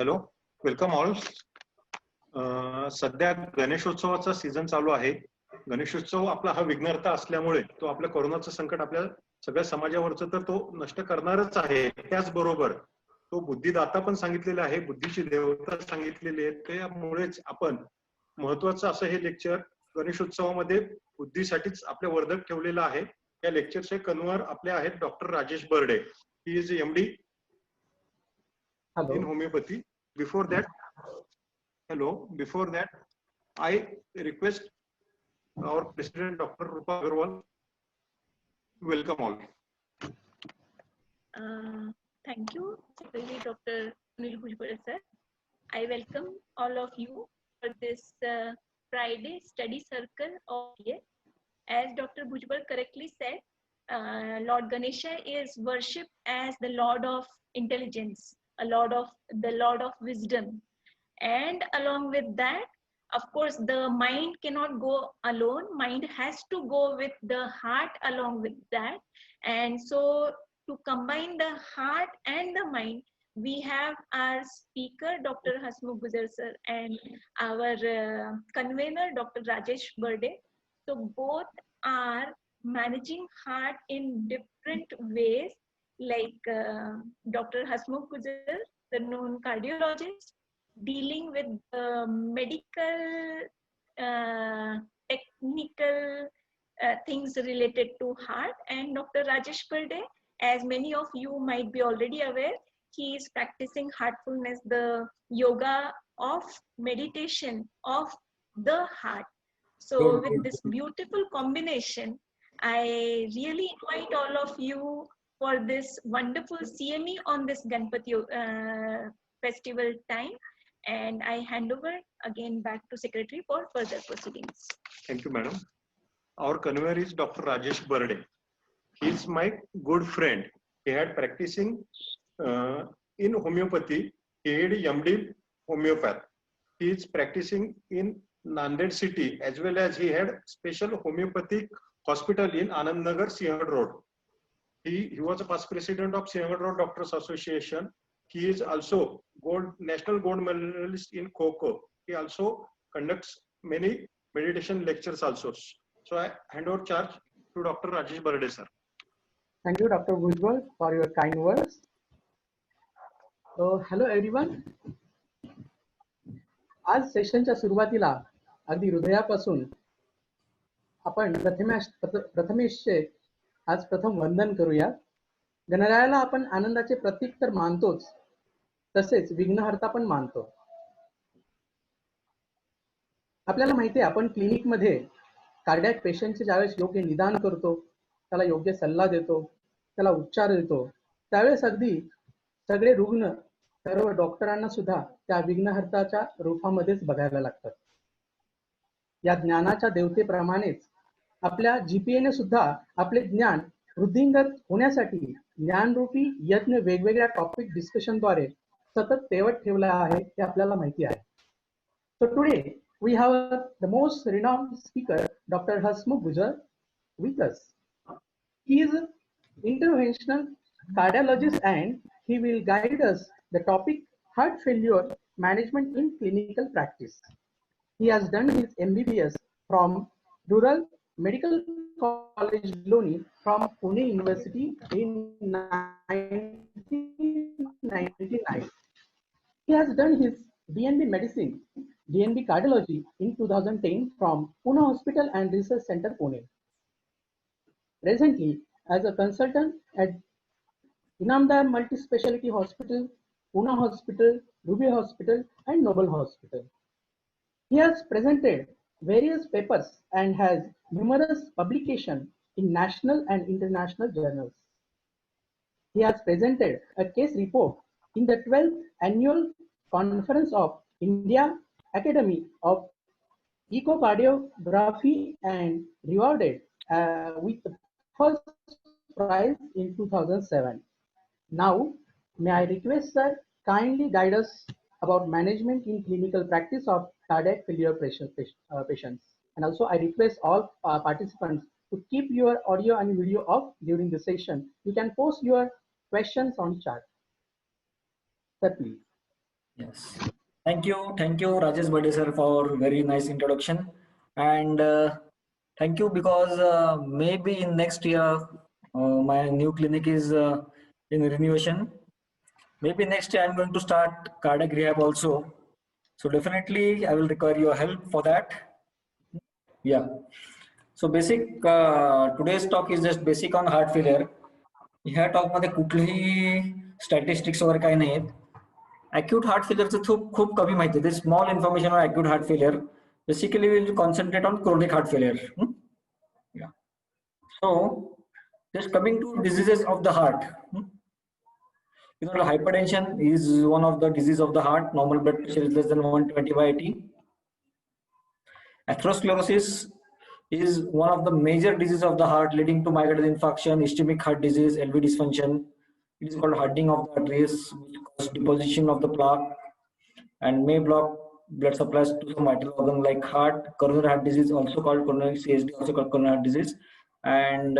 Hello, welcome all. सध्या गणेशोत्सवाचा season चालू आहे. गणेशोत्सव आपला हा विघ्नहर्ता असल्यामुळे तो आपल्या कोरोनाचं संकट आपल्या सगळ्या समाजावरचं तर तो नष्ट करणारच आहे. त्याचबरोबर तो बुद्धिदाता पण सांगितलेला आहे, बुद्धीची देवता सांगितलेली आहे. त्यामुळेच आपण महत्वाचं असं हे लेक्चर गणेशोत्सवामध्ये बुद्धीसाठीच आपल्या वर्धक ठेवलेलं आहे. या लेक्चरचे कन्व्हर आपले आहेत doctor Rajesh Barde. He is MD in homeopathy. Before that, I request our President Dr. Rupa Agarwal. Welcome all. Thank you, Secretary Dr. Sunil Bhujbal sir. I welcome all of you for this Friday study circle of year. As Dr. Bhujbal correctly said, Lord Ganesha is worshipped as the Lord of intelligence, the Lord of wisdom, and along with that, of course, the mind cannot go alone. Mind has to go with the heart along with that. And so to combine the heart and the mind, we have our speaker Dr. Hasmukh Gujar sir and our convener Dr. Rajesh Burde. So both are managing heart in different ways, like Dr. Hasmukh Gujar, the known cardiologist, dealing with medical technical things related to heart, and Dr. Rajesh Burde, as many of you might be already aware, he is practicing heartfulness, the yoga of meditation of the heart. So with this beautiful combination, I really invite all of you for this wonderful CME on this Ganpati festival time, and I hand over again back to Secretary for further proceedings. Thank you, Madam. Our convener is Dr. Rajesh Burde. He is my good friend. He had practicing in homeopathy. He had MD homeopath. He is practicing in Nanded city, as well as he had special homeopathic hospital in Anand Nagar, Singhad Road. He was a past president of Singhad Road Doctors Association. He is also national gold medalist in Kho-Kho. He also conducts many meditation lectures also. So I hand over charge to Dr. Rajesh Burde sir. Thank you, Dr. Bhujbal, for your kind words. Hello everyone. आज सेशनच्या सुरुवातीला अगदी हृदयापासून आपण प्रथमेशचे आज प्रथम वंदन करूया. गणरायाला आपण आनंदाचे प्रतीक तर मानतोच, तसेच विघ्नहर्ता पण मानतो. आपल्याला माहिती आहे, आपण क्लिनिकमध्ये कार्डियाक पेशंटचे ज्यावेळेस योग्य निदान करतो, त्याला योग्य सल्ला देतो, त्याला उपचार देतो, त्यावेळेस अगदी सगळे रुग्ण सर्व डॉक्टरांना सुद्धा त्या विघ्नहर्ताच्या रूपामध्येच बघायला लागतात. या ज्ञानाच्या देवतेप्रमाणेच आपल्या GPA सुद्धा आपले ज्ञान वृद्धिंगत होण्यासाठी ज्ञानरूपी यज्ञ वेगवेगळ्या टॉपिक डिस्कशनद्वारे सतत तेवत ठेवला आहे, हे आपल्याला माहिती आहे. So today we have the most renowned speaker, Dr. Hasmukh Gujar, with us. He is an interventional cardiologist and he will guide us the topic heart failure management in clinical practice. He has done his MBBS from Rural Medical College Loni from Pune University in 1999. He has done his DNB Medicine, DNB Cardiology in 2010 from Pune Hospital and Research Center, Pune. Presently, as a consultant at Inamdar Multi-Speciality Hospital, Pune Hospital, Ruby Hospital, and Noble Hospital. He has presented various papers and has numerous publications in national and international journals. He has presented a case report in the 12th Annual Conference of India Academy of Echocardiography and rewarded with the first prize in 2007. Now, may I request sir kindly guide us about management in clinical practice of cardiac failure patients. And also I request all participants to keep your audio and video off during the session. You can post your questions on chat. Sir, please. Yes. Thank you, Rajesh Bade sir, for very nice introduction, and thank you because maybe in next year my new clinic is in renovation. Maybe next year I'm going to start cardiac rehab also. So definitely I will require your help for that. Yeah. So basic today's talk is just basic on heart failure. ह्या talk मध्ये कुठलेही statistics वगैरे काही नाहीत. Acute heart फेलियरचं खूप कमी माहिती आहे. Small information on acute heart failure. Basically will concentrate on chronic heart failure. So just coming to diseases of the heart. You know, hypertension is one of the disease of the heart. Normal blood pressure is less than 120/80. Atherosclerosis is one of the major diseases of the heart, leading to myocardial infarction, ischemic heart disease, LV dysfunction. It is called hardening of the arteries, which causes deposition of the plaque and may block blood supplies to some vital organ like heart. Coronary heart disease, also called coronary CSD, also called coronary heart disease, and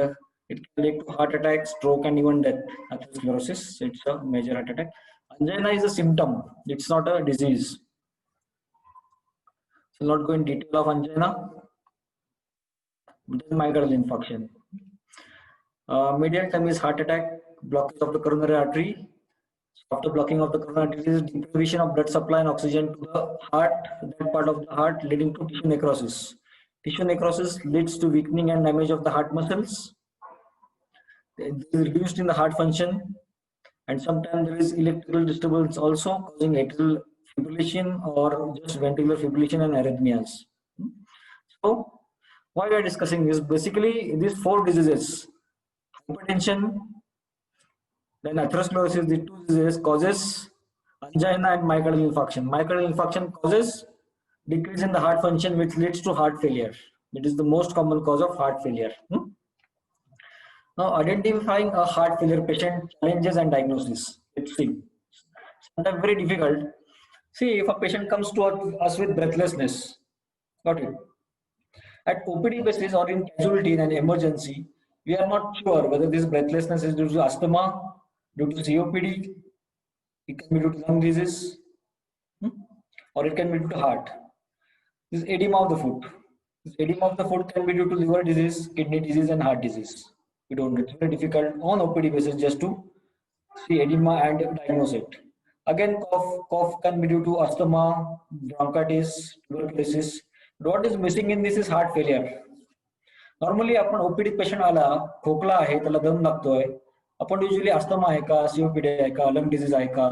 it can lead to heart attack, stroke, and even death. Atherosclerosis, it's a major heart attack. Angina is a symptom; it's not a disease. So, not go in detail of angina. Then myocardial infarction. Median time is heart attack, blockage of the coronary artery. After blocking of the coronary artery, deprivation of blood supply and oxygen to the heart, that part of the heart, leading to tissue necrosis. Tissue necrosis leads to weakening and damage of the heart muscles. It is reduced in the heart function, and sometimes there is electrical disturbance also, causing atrial fibrillation or just ventricular fibrillation and arrhythmias. So, why we are discussing this? Basically, these 4 diseases: hypertension, then atherosclerosis, these 2 diseases causes angina and myocardial infarction. Myocardial infarction causes decrease in the heart function, which leads to heart failure. It is the most common cause of heart failure. Now, identifying a heart failure patient, challenges and diagnosis. Let's see. Sometimes very difficult. See, if a patient comes to us with breathlessness, got it? At OPD basis or in casualty in an emergency, we are not sure whether this breathlessness is due to asthma, due to COPD, it can be due to lung disease, or it can be due to heart. This edema of the foot. This edema of the foot can be due to liver disease, kidney disease, and heart disease. We don't. It's very difficult on OPD basis just to see edema and diagnose it. Again, cough can be due to asthma, bronchitis, tuberculosis. What is missing in this is heart failure. Normally, आपण OPD patient आला, खोकला आहे, त्याला दम लागतोय, आपण usually asthma आहे का, COPD आहे का, लंग डिजीज आहे का,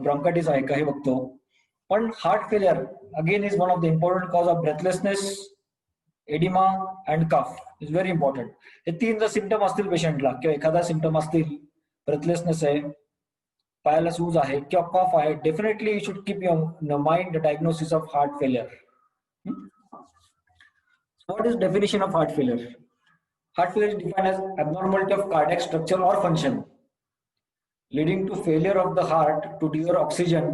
ब्रॉन्कायटिस आहे का हे बघतो. पण heart failure again is one of the important cause of breathlessness, oedema and cough is very important. हे 3 जर सिम्पटम असतील पेशंटला किंवा एखादा सिम्पटम असतील, ब्रेथलेसनेस आहे, पायाला सूज आहे किंवा कफ आहे, definitely you should keep your mind the diagnosis of heart failure. So what is definition of heart failure? Heart failure is defined as abnormality of cardiac structure or function, leading to failure of the heart to deliver oxygen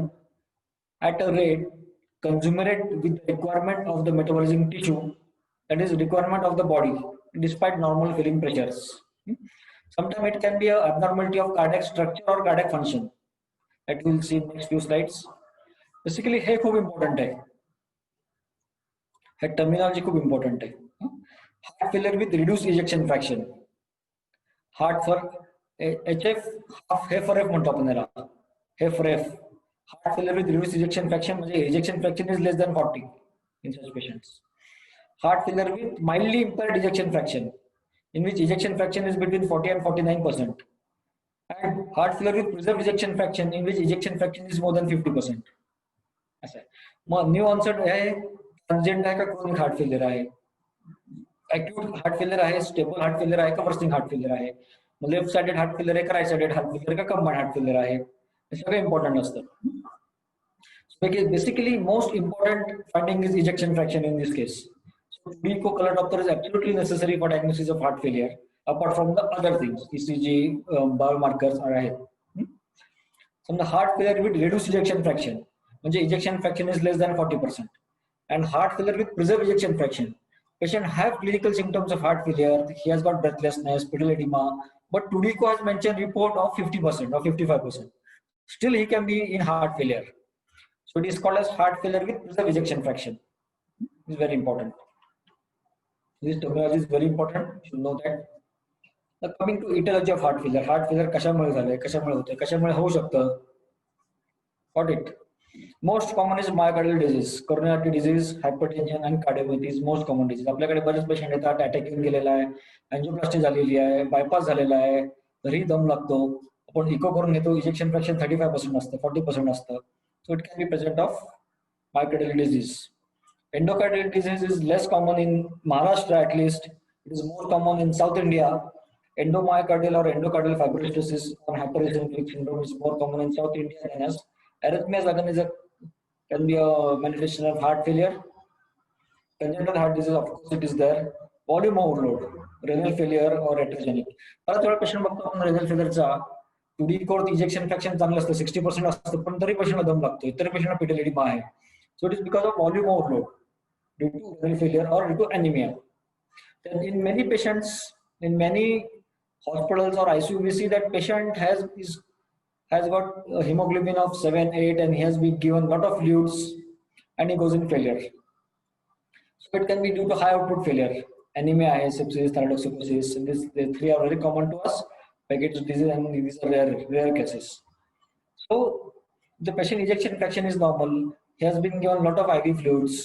at a rate commensurate with the requirement of the metabolizing tissue, that is requirement of the body, despite normal filling pressures. Sometimes it can be an abnormality of cardiac structure or cardiac function, that we will see in next few slides. Basically, हे खूप important आहे. Terminology खूप important आहे. Heart failure with reduce ejection fraction. Heart for HF, हे for F म्हणतो आपण याला, हे for F. Heart failure with reduce ejection fraction म्हणजे ejection fraction is less than 40 in such patients. Heart failure with mildly impaired ejection fraction, in which ejection fraction is between 40 and 49%. And heart failure with preserved ejection fraction, in which ejection fraction is more than 50%. असं आहे. मग new onset आहे, transient आहे का chronic heart failure आहे, acute heart failure आहे, stable heart failure आहे का वर्सिंग heart failure आहे, लेफ्ट साइडेड हार्ट फेलियर आहे का राइट साइडेड हार्ट फेलियर का कंबाइंड हार्ट फेलियर आहे, हे सगळं इम्पॉर्टंट असतं. Basically, most important finding is ejection fraction in this case. So, DECO color Doppler is absolutely necessary for diagnosis of heart failure, apart from the other things, ECG, biomarkers are ahead. So, the heart failure with reduced ejection fraction, means ejection fraction is less than 40%. And heart failure with preserved ejection fraction. Patient have clinical symptoms of heart failure. He has got breathlessness, pedal edema, but DECO has mentioned report of 50% or 55%. Still, he can be in heart failure. So it is called as heart failure with preserved ejection fraction. This is very important. This terminology is very important. You should know that. Now coming to etiology of heart failure. Heart failure कशामुळे झालंय, कशामुळे होतंय, कशामुळे होऊ शकतं. Got it. Most common is myocardial disease, coronary artery disease, hypertension and cardiomyopathy is most common disease. आपल्याकडे बरेच patient येतात, अटॅक येऊन गेलेला आहे, अँजिओप्लास्टी झालेली आहे, बायपास झालेला आहे, तरी दम लागतो. आपण इको करून घेतो, इजेक्शन फ्रॅक्शन 35% असतं, 40% असतं. So it can be present of myocardial disease. Endocardial disease is less common in Maharashtra at least. It is more common in South India. Endomyocardial or endocardial fibrinolysis or hypereosinophilic syndrome is more common in South India than as arrhythmias again can be a manifestation of heart failure. Congenital heart disease, of course, it is there. Volume overload, renal failure or atherogenic. बराच वेळा patient बघतो आपण renal failure two D कोर्ट ejection fraction चांगलं असतं, 60% असतं, पण तरी पेशंटला दम लागतो, इतर पेशंटला पेटल एडिमा आहे. So it is because of volume overload due to renal failure or due to anemia. Then in many patients, in many hospitals or ICU, we see that patient has got a hemoglobin of 7, 8, and he has been given a lot of fluids and he goes in failure. So it can be due to high output failure, anemia, sepsis, thyrotoxicosis. The three are very common to us. Paget's disease, and these are rare cases. So the patient ejection fraction is normal. He has been given a lot of IV fluids,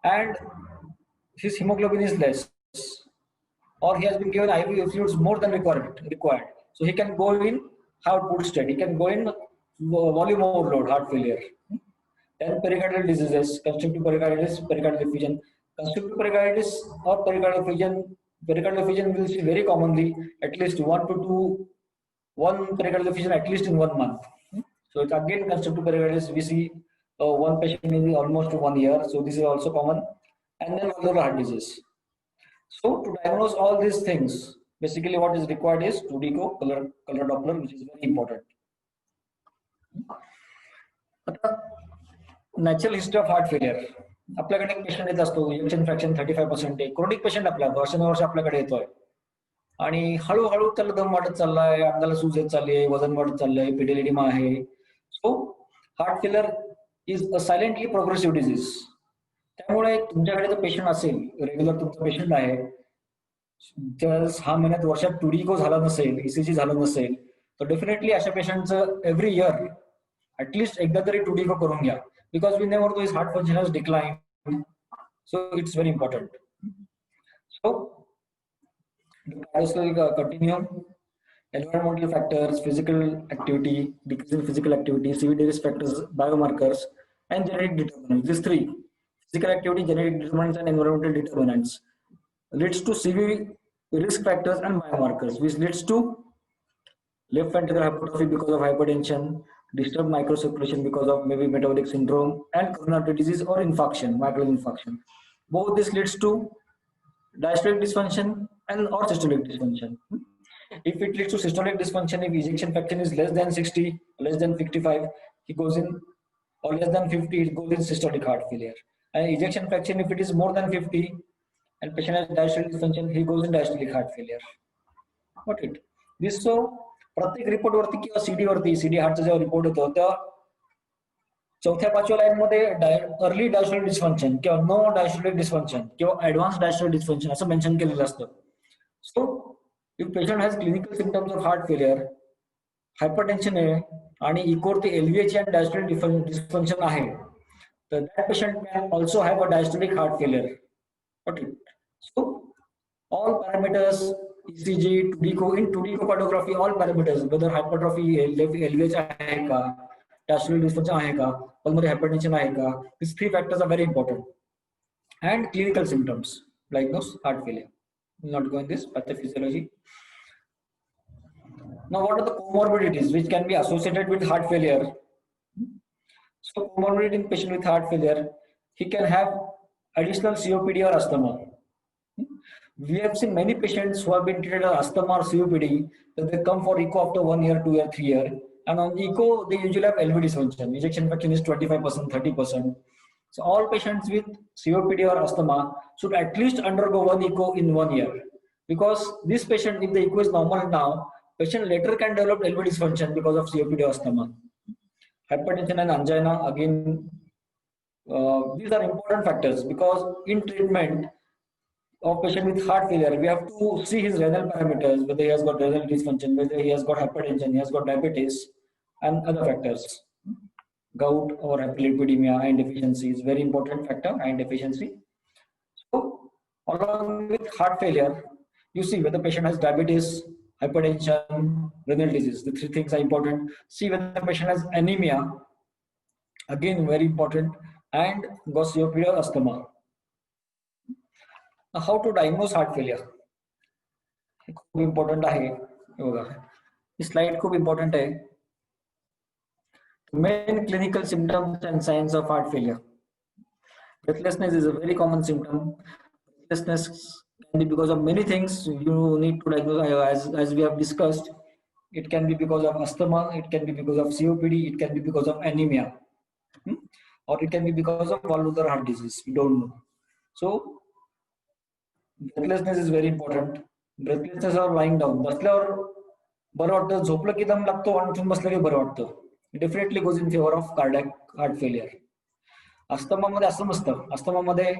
and his hemoglobin is less, or he has been given IV fluids more than required. So he can go in high output state. He can go in volume overload, heart failure. Then pericardial diseases, constrictive pericarditis, pericardial effusion. Constrictive pericarditis or pericardial effusion will see very commonly at least 1 to 2, one pericardial effusion at least in 1 month. So it's again constrictive pericarditis. We see one patient in almost 1 year. So this is also common. And then valvular heart disease. So to diagnose all these things, basically what is required is 2D color Doppler, which is very important. Natural history of heart failure. आपल्याकडे एक patient येत असतो, ejection fraction 35% आहे, chronic patient आपला वर्षानुवर्ष आपल्याकडे येतोय आणि हळूहळू त्याला दम वाढत चाललाय, अंगाला सूज येत चालली आहे, वजन वाढत चाललंय, पेटल एडिमा आहे. So heart failure is a silently progressive disease. त्यामुळे तुमच्याकडे जर पेशंट असेल, रेग्युलर तुमचा पेशंट आहे, 6 महिन्यात वर्षात 2D इको झाला नसेल, ECG झालं नसेल, तर डेफिनेटली अशा पेशंटचं एव्हरी इयर ऍटलीस्ट एकदा तरी 2D इको करून घ्या. Because we never know his heart function has declined, so it's very important. So, continuum, environmental factors, physical activity, decrease in physical activity, CV risk factors, biomarkers, and genetic determinants. These three: physical activity, genetic determinants, and environmental determinants leads to CV risk factors and biomarkers, which leads to left ventricular hypertrophy because of hypertension, disturbed microcirculation because of maybe metabolic syndrome, and coronary artery disease or infarction, myocardial infarction. Both this leads to diastolic dysfunction and or systolic dysfunction. If it leads to systolic dysfunction, if ejection fraction is less than 60, less than 55, he goes in, or less than 50, it goes in systolic heart failure. And ejection fraction, if it is more than 50, and patient has diastolic dysfunction, he goes in diastolic heart failure. Got it? This so. प्रत्येक report वरती किंवा CD वरती, CD हार्टचा जेव्हा report येतो तेव्हा 4-5व्या line मध्ये early diastolic dysfunction किंवा no diastolic dysfunction किंवा ऍडव्हान्स डायस्टोलिक डिस्फंक्शन असं मेन्शन केलेलं असतं. सो if patient has clinical symptoms of heart failure, hypertension आहे आणि इकोवरती एलव्हीएच आणि डायस्टोलिक डिस्फंक्शन आहे, तर that patient can also have a diastolic heart failure. Okay, so all parameters, ECG, 2D in 2D echocardiography, all parameters, whether hypertrophy, LVH आहे का, diastolic dysfunction आहे का, pulmonary hypertension आहे का, these three factors are very important. And clinical symptoms like those heart failure. We'll not go in this pathophysiology. Now, what are the comorbidities which can be associated with heart failure? So, comorbidity in patient with heart failure, he can have additional COPD or asthma. We have seen many patients who have been treated as asthma or COPD, that they come for echo after 1 year, 2 year, 3 year, and on echo they usually have LV dysfunction. Ejection fraction is 25%, 30%. So all patients with COPD or asthma should at least undergo 1 echo in 1 year, because this patient, if the echo is normal now, patient later can develop LV dysfunction because of COPD or asthma. hypertension and angina. Again, these are important factors because in treatment of patient with heart failure, we have to see his renal parameters, whether he has got renal dysfunction, whether he has got hypertension, he has got diabetes, and other factors. Gout or hyperlipidemia, iron deficiency is very important factor, iron deficiency. So, along with heart failure, you see whether the patient has diabetes, hypertension, renal disease. The three things are important. See whether the patient has anemia, again very important, and COPD or asthma. Now, how to diagnose heart failure? खूप important आहे. बघा ही slide खूप important आहे. Main clinical symptoms and signs of heart failure. Breathlessness is a very common symptom. Breathlessness can be because of many things. You need to diagnose, as we have discussed. It can be because of asthma, it can be because of COPD, it can be because of anemia, or it can be because of valvular heart disease. We don't know. So, breathlessness is very important. Breathlessness or lying down. बसल्यावर बरं वाटतं, झोपलं की दम लागतो, आणि उठून बसलं की बरं वाटतं. It definitely goes in favor of cardiac heart failure. Asthma मध्ये असं नसतं. अस्थमा मध्ये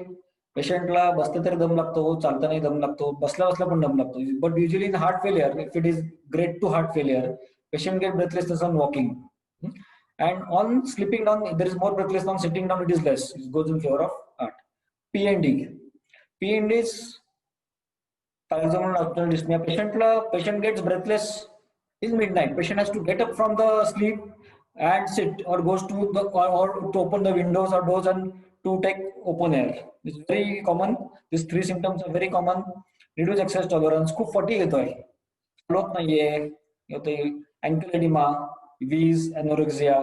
पेशंटला बसलं तरी दम लागतो, चालता नाही दम लागतो, बसल्या बसल्या पण दम लागतो. But usually in heart failure, if it is grade 2 heart failure, patient get breathlessness on walking, and on sleeping down there is more breathlessness. On sitting down it is less. It goes in favor of heart. PND. PND is paroxysmal nocturnal dyspnea. Patient gets breathless in midnight. Patient has to get up from the sleep and sit, or goes to the or to open the windows or doors and to take open air. It's very common. These three symptoms are very common. Reduced exercise tolerance, खूप fatigue येतोय, float नाहीये, येतोय ankle edema, wheeze, anorexia,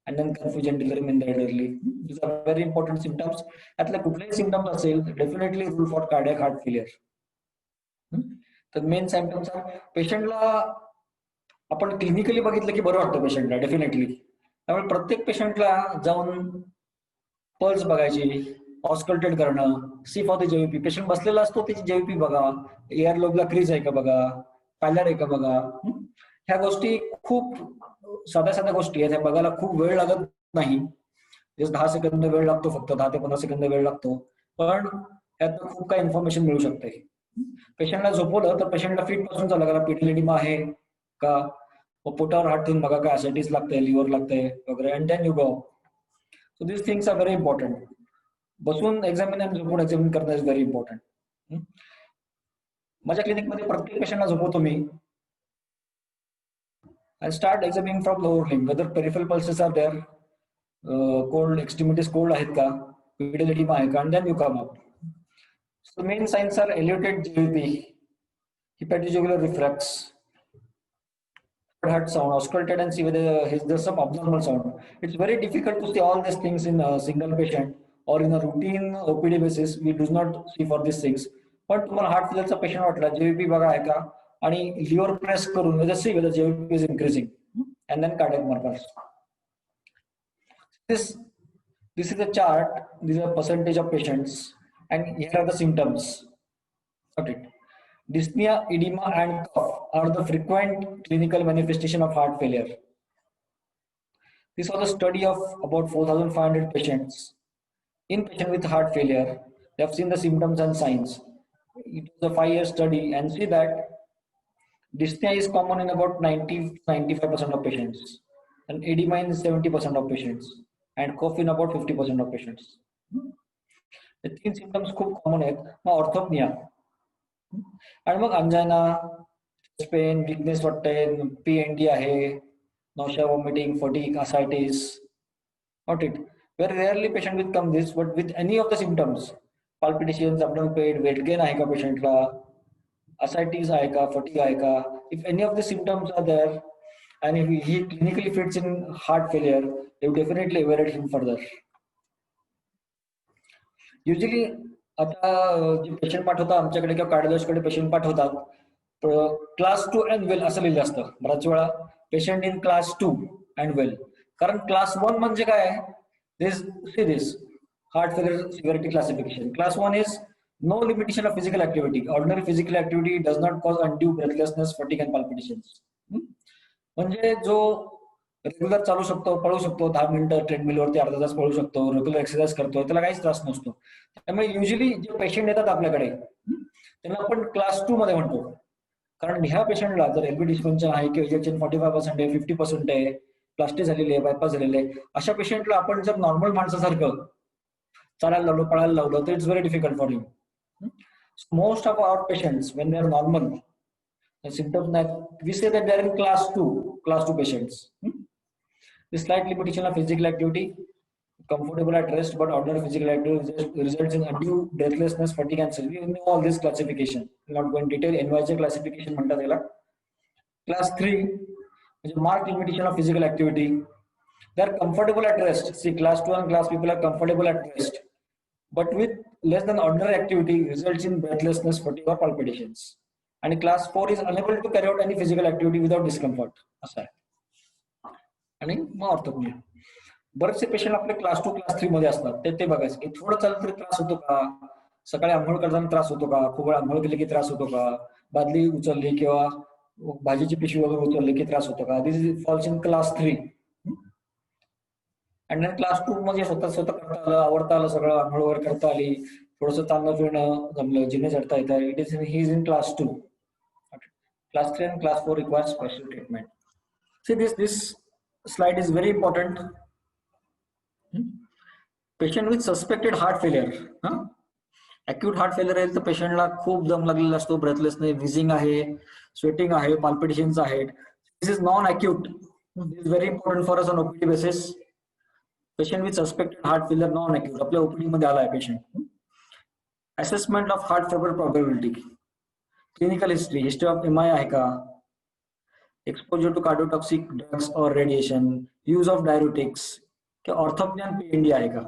and then confusion, delirium in the elderly. These are very important symptoms. यातले कुठलेही symptoms असेल, definitely rule for cardiac heart failure. The main symptoms are पेशंटला आपण clinically बघितलं की बरं वाटतं पेशंटला डेफिनेटली. त्यामुळे प्रत्येक पेशंटला जाऊन पल्स बघायची, ऑस्कल्टेट करणं, सी फॉर द जेव्हीपी. पेशंट बसलेला असतो त्याची जेव्हीपी बघा, एअर लोबला क्रीज आहे का बघा, पायलर आहे का बघा. ह्या गोष्टी खूप साध्या साध्या गोष्टी आहेत, ह्या बघायला खूप वेळ लागत नाही. 10 सेकंद वेळ लागतो, फक्त 10 ते 15 सेकंद वेळ लागतो, पण त्यात खूप काही इन्फॉर्मेशन मिळू शकते. पेशंटला झोपवलं तर पेशंटला फीट पासून चालू करा, पिटलेडिमा आहे का, पोटावर हात ठेवून बघा, काय ऍसिडिटीज लागते, लिव्हर लागते वगैरे, and then you go. So this things are very important. बसून एक्झामिन आणि झोपून एक्झामिन करणं इज व्हेरी इम्पॉर्टंट. माझ्या क्लिनिक मध्ये प्रत्येक पेशंटला झोपवतो मी. I start examining from lower limb whether peripheral pulses are there, cold extremities cold आहेत का, pedal edema आहे का, and then you come up. So main signs are elevated GVP, hepatojugular reflex, heart sound, auscultate and see whether there's some abnormal sound. It's very difficult to see all these things in a single patient or in a routine OPD basis. We do not see for these things. But तुम्हाला heart फेलियरचा patient वाटला, जेव्हीपी बघा आहे का, आणि liver press करून whether see whether JVP is increasing, and then cardiac markers. This is a chart. These are percentage of patients, and here are the symptoms. Okay. Dyspnea, edema, and cough are the frequent clinical manifestation of heart failure. This was a study of about 4,500 patients. In patients with heart failure, they have seen the symptoms and signs. It was a 5-year study, and see that dyspnea is common in about 90-95% of patients, and edema in 70% of patients, and cough in about 50% of patients. The three symptoms खूप common आहेत. मग ऑर्थोप्निया, आणि मग अंजायना, chest pain, weakness वाटते, PND आहे, nausea, vomiting, fatigue, ascites. Not it. Very rarely patient will come this, but with any of the symptoms, palpitations, abdominal pain, weight gain आहे का पेशंटला, ascites आहे का, fatigue आहे का, if any of the symptoms are there, and if he clinically fits in heart failure, they will definitely evaluate him further. Usually आता जे patient पाठवतात आमच्याकडे किंवा कार्डिओलॉजिस्टकडे पेशंट पाठवतात, क्लास 2 अँड वेल असं लिहिलं असतं. बऱ्याच वेळा patient in class 2 and well, कारण क्लास 1 म्हणजे काय, this heart failure severity classification. Class 1 is no limitation of physical activity. Ordinary physical activity does not cause undue breathlessness, fatigue and palpitations. म्हणजे जो रेग्युलर चालू शकतो, पळू शकतो, 10 मिनिटं ट्रेडमिलवरती अर्धा तास पळू शकतो, रेग्युलर एक्सरसाइज करतो, त्याला काहीच त्रास नसतो. त्यामुळे युजली जे पेशंट येतात आपल्याकडे त्यांना आपण क्लास 2 मध्ये म्हणतो. कारण ह्या पेशंटला जर एलबी डिस्फंक्शन आहे किंवा इजेक्शन 45% आहे, 50% आहे, प्लास्टिक झालेली आहे, बायपास झालेले आहे, अशा पेशंटला आपण जर नॉर्मल माणसासारखं चालायला लावलं, पळायला लावलं तर it's very difficult for you. Most of our patients when they are normal, the symptoms that we say that they are in class 2 patients. The slight limitation of physical activity, comfortable at rest, but ordinary physical activity results in undue breathlessness, fatigue and sleep. We know all this classification. We will not go in detail. NYJ classification म्हणतात याला. Class 3 म्हणजे marked limitation of physical activity. They are comfortable at rest. See, class 2 and class people are comfortable at rest, but with less than ordinary activity results in breathlessness, fatigue or palpitations. And class 4 is unable to carry out any physical activity without discomfort. असं आहे. आणि मग ऑर्थोपेडिया. बरेचसे patient आपले class 2 class 3 मध्ये असतात. ते बघायचं की थोडं चाललं तरी त्रास होतो का, सकाळी आंघोळ करताना त्रास होतो का, खूप वेळ आंघोळ केली की त्रास होतो का, बादली उचलली किंवा भाजीची पिशवी वगैरे उचलली की त्रास होतो का. This is falls in class 3. आणि क्लास 2 मध्ये स्वतः करता आलं, आवडता आलं, सगळं आंघोळ वगैरे करता आली, थोडंसं चालणं फिरणं जमलं, जिने चढता येतं. It is he is in class 2. Class 3 and class 4 requires special treatment. See, this slide is very important. Patient with suspected heart failure. Acute heart failure आहे तर पेशंटला खूप दम लागलेला असतो, ब्रेथलेसनेस, विझिंग आहे, स्वेटिंग आहे, पाल्पिटेशन्स आहेत. This is non acute. This is very important for us on OPD basis. Patient with suspected heart failure non acute आपल्या ओपीडी मध्ये आला आहे patient. Assessment of heart failure probability. Clinical history of MI आहे का, exposure to cardiotoxic drugs और radiation, use of diuretics किंवा ऑर्थोप्निया PND आहे का,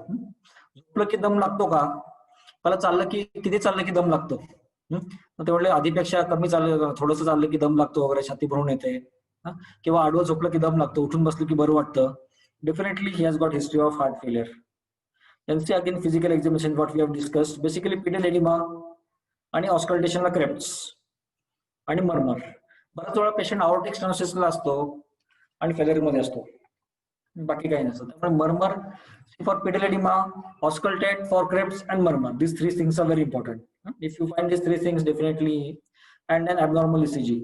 झोपलं की दम लागतो का, मला चाललं की किती चाललं की दम लागतो, ते म्हणले आधीपेक्षा कमी चाललं, थोडंसं चाललं की दम लागतो वगैरे, छाती भरून येते, किंवा आडवं झोपलं की दम लागतो, उठून बसलं की बरं वाटतं. Definitely he has got history of heart failure. NC again physical examination what we have discussed. Basically pedal oedema आणि ऑस्कल्टेशनला क्रेप्ट्स आणि मर्मर. बराच वेळा पेशंट आउटिक स्टेनोसिसला असतो आणि फेलियर मध्ये असतो, बाकी काही नसतं. त्यामुळे murmur for pedal oedema, auscultate for crepts and murmur. This 3 things are very important. If you find this 3 things definitely, and an abnormal ECG.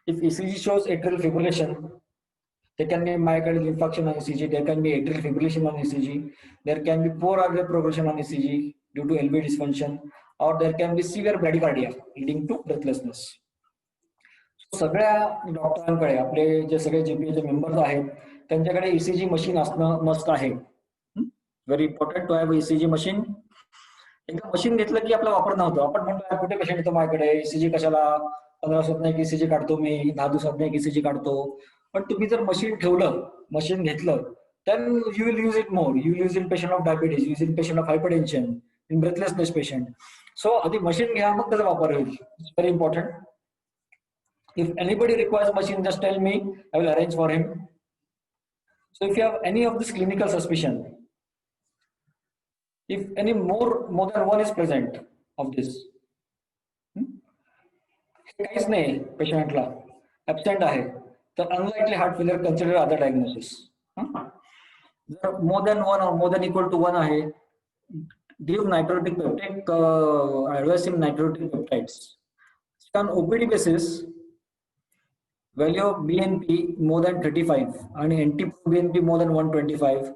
If ECG shows atrial fibrillation, there can be myocardial infarction on ECG, there can be atrial fibrillation on ECG, there can be poor artery progression on ECG due to LV dysfunction, or there can be severe bradycardia leading to breathlessness. सगळ्या डॉक्टरांकडे, आपले जे सगळे जीपीएचे members आहेत त्यांच्याकडे ECG machine असणं must आहे. Very important to have ECG machine. एकदा machine घेतलं की आपला वापर नव्हतो. आपण म्हणतो कुठे पेशंट येतो माझ्याकडे, ECG कशाला, 15 दिवसात एक ECG काढतो मी, 10 दिवसात एक ECG काढतो. पण तुम्ही जर मशीन ठेवलं, मशीन घेतलं, then you will use it more. You will use in patient of diabetes, use in patient of hypertension, in breathlessness patient. So आधी मशीन घ्या, मग त्याचा वापर होईल. It's very important. If anybody requires machine, just tell me, I will arrange for him. So if you have any of this clinical suspicion, if any more than one is present of this, काहीच नाही पेशंटला, absent आहे, तर unlikely heart failure, consider other diagnosis. जर more than 1 or more than equal to 1 आहे, give nitrotic peptide, advise him nitrotic peptides. On OPD basis, value of BNP more than 35 आणि NT-proBNP more than 125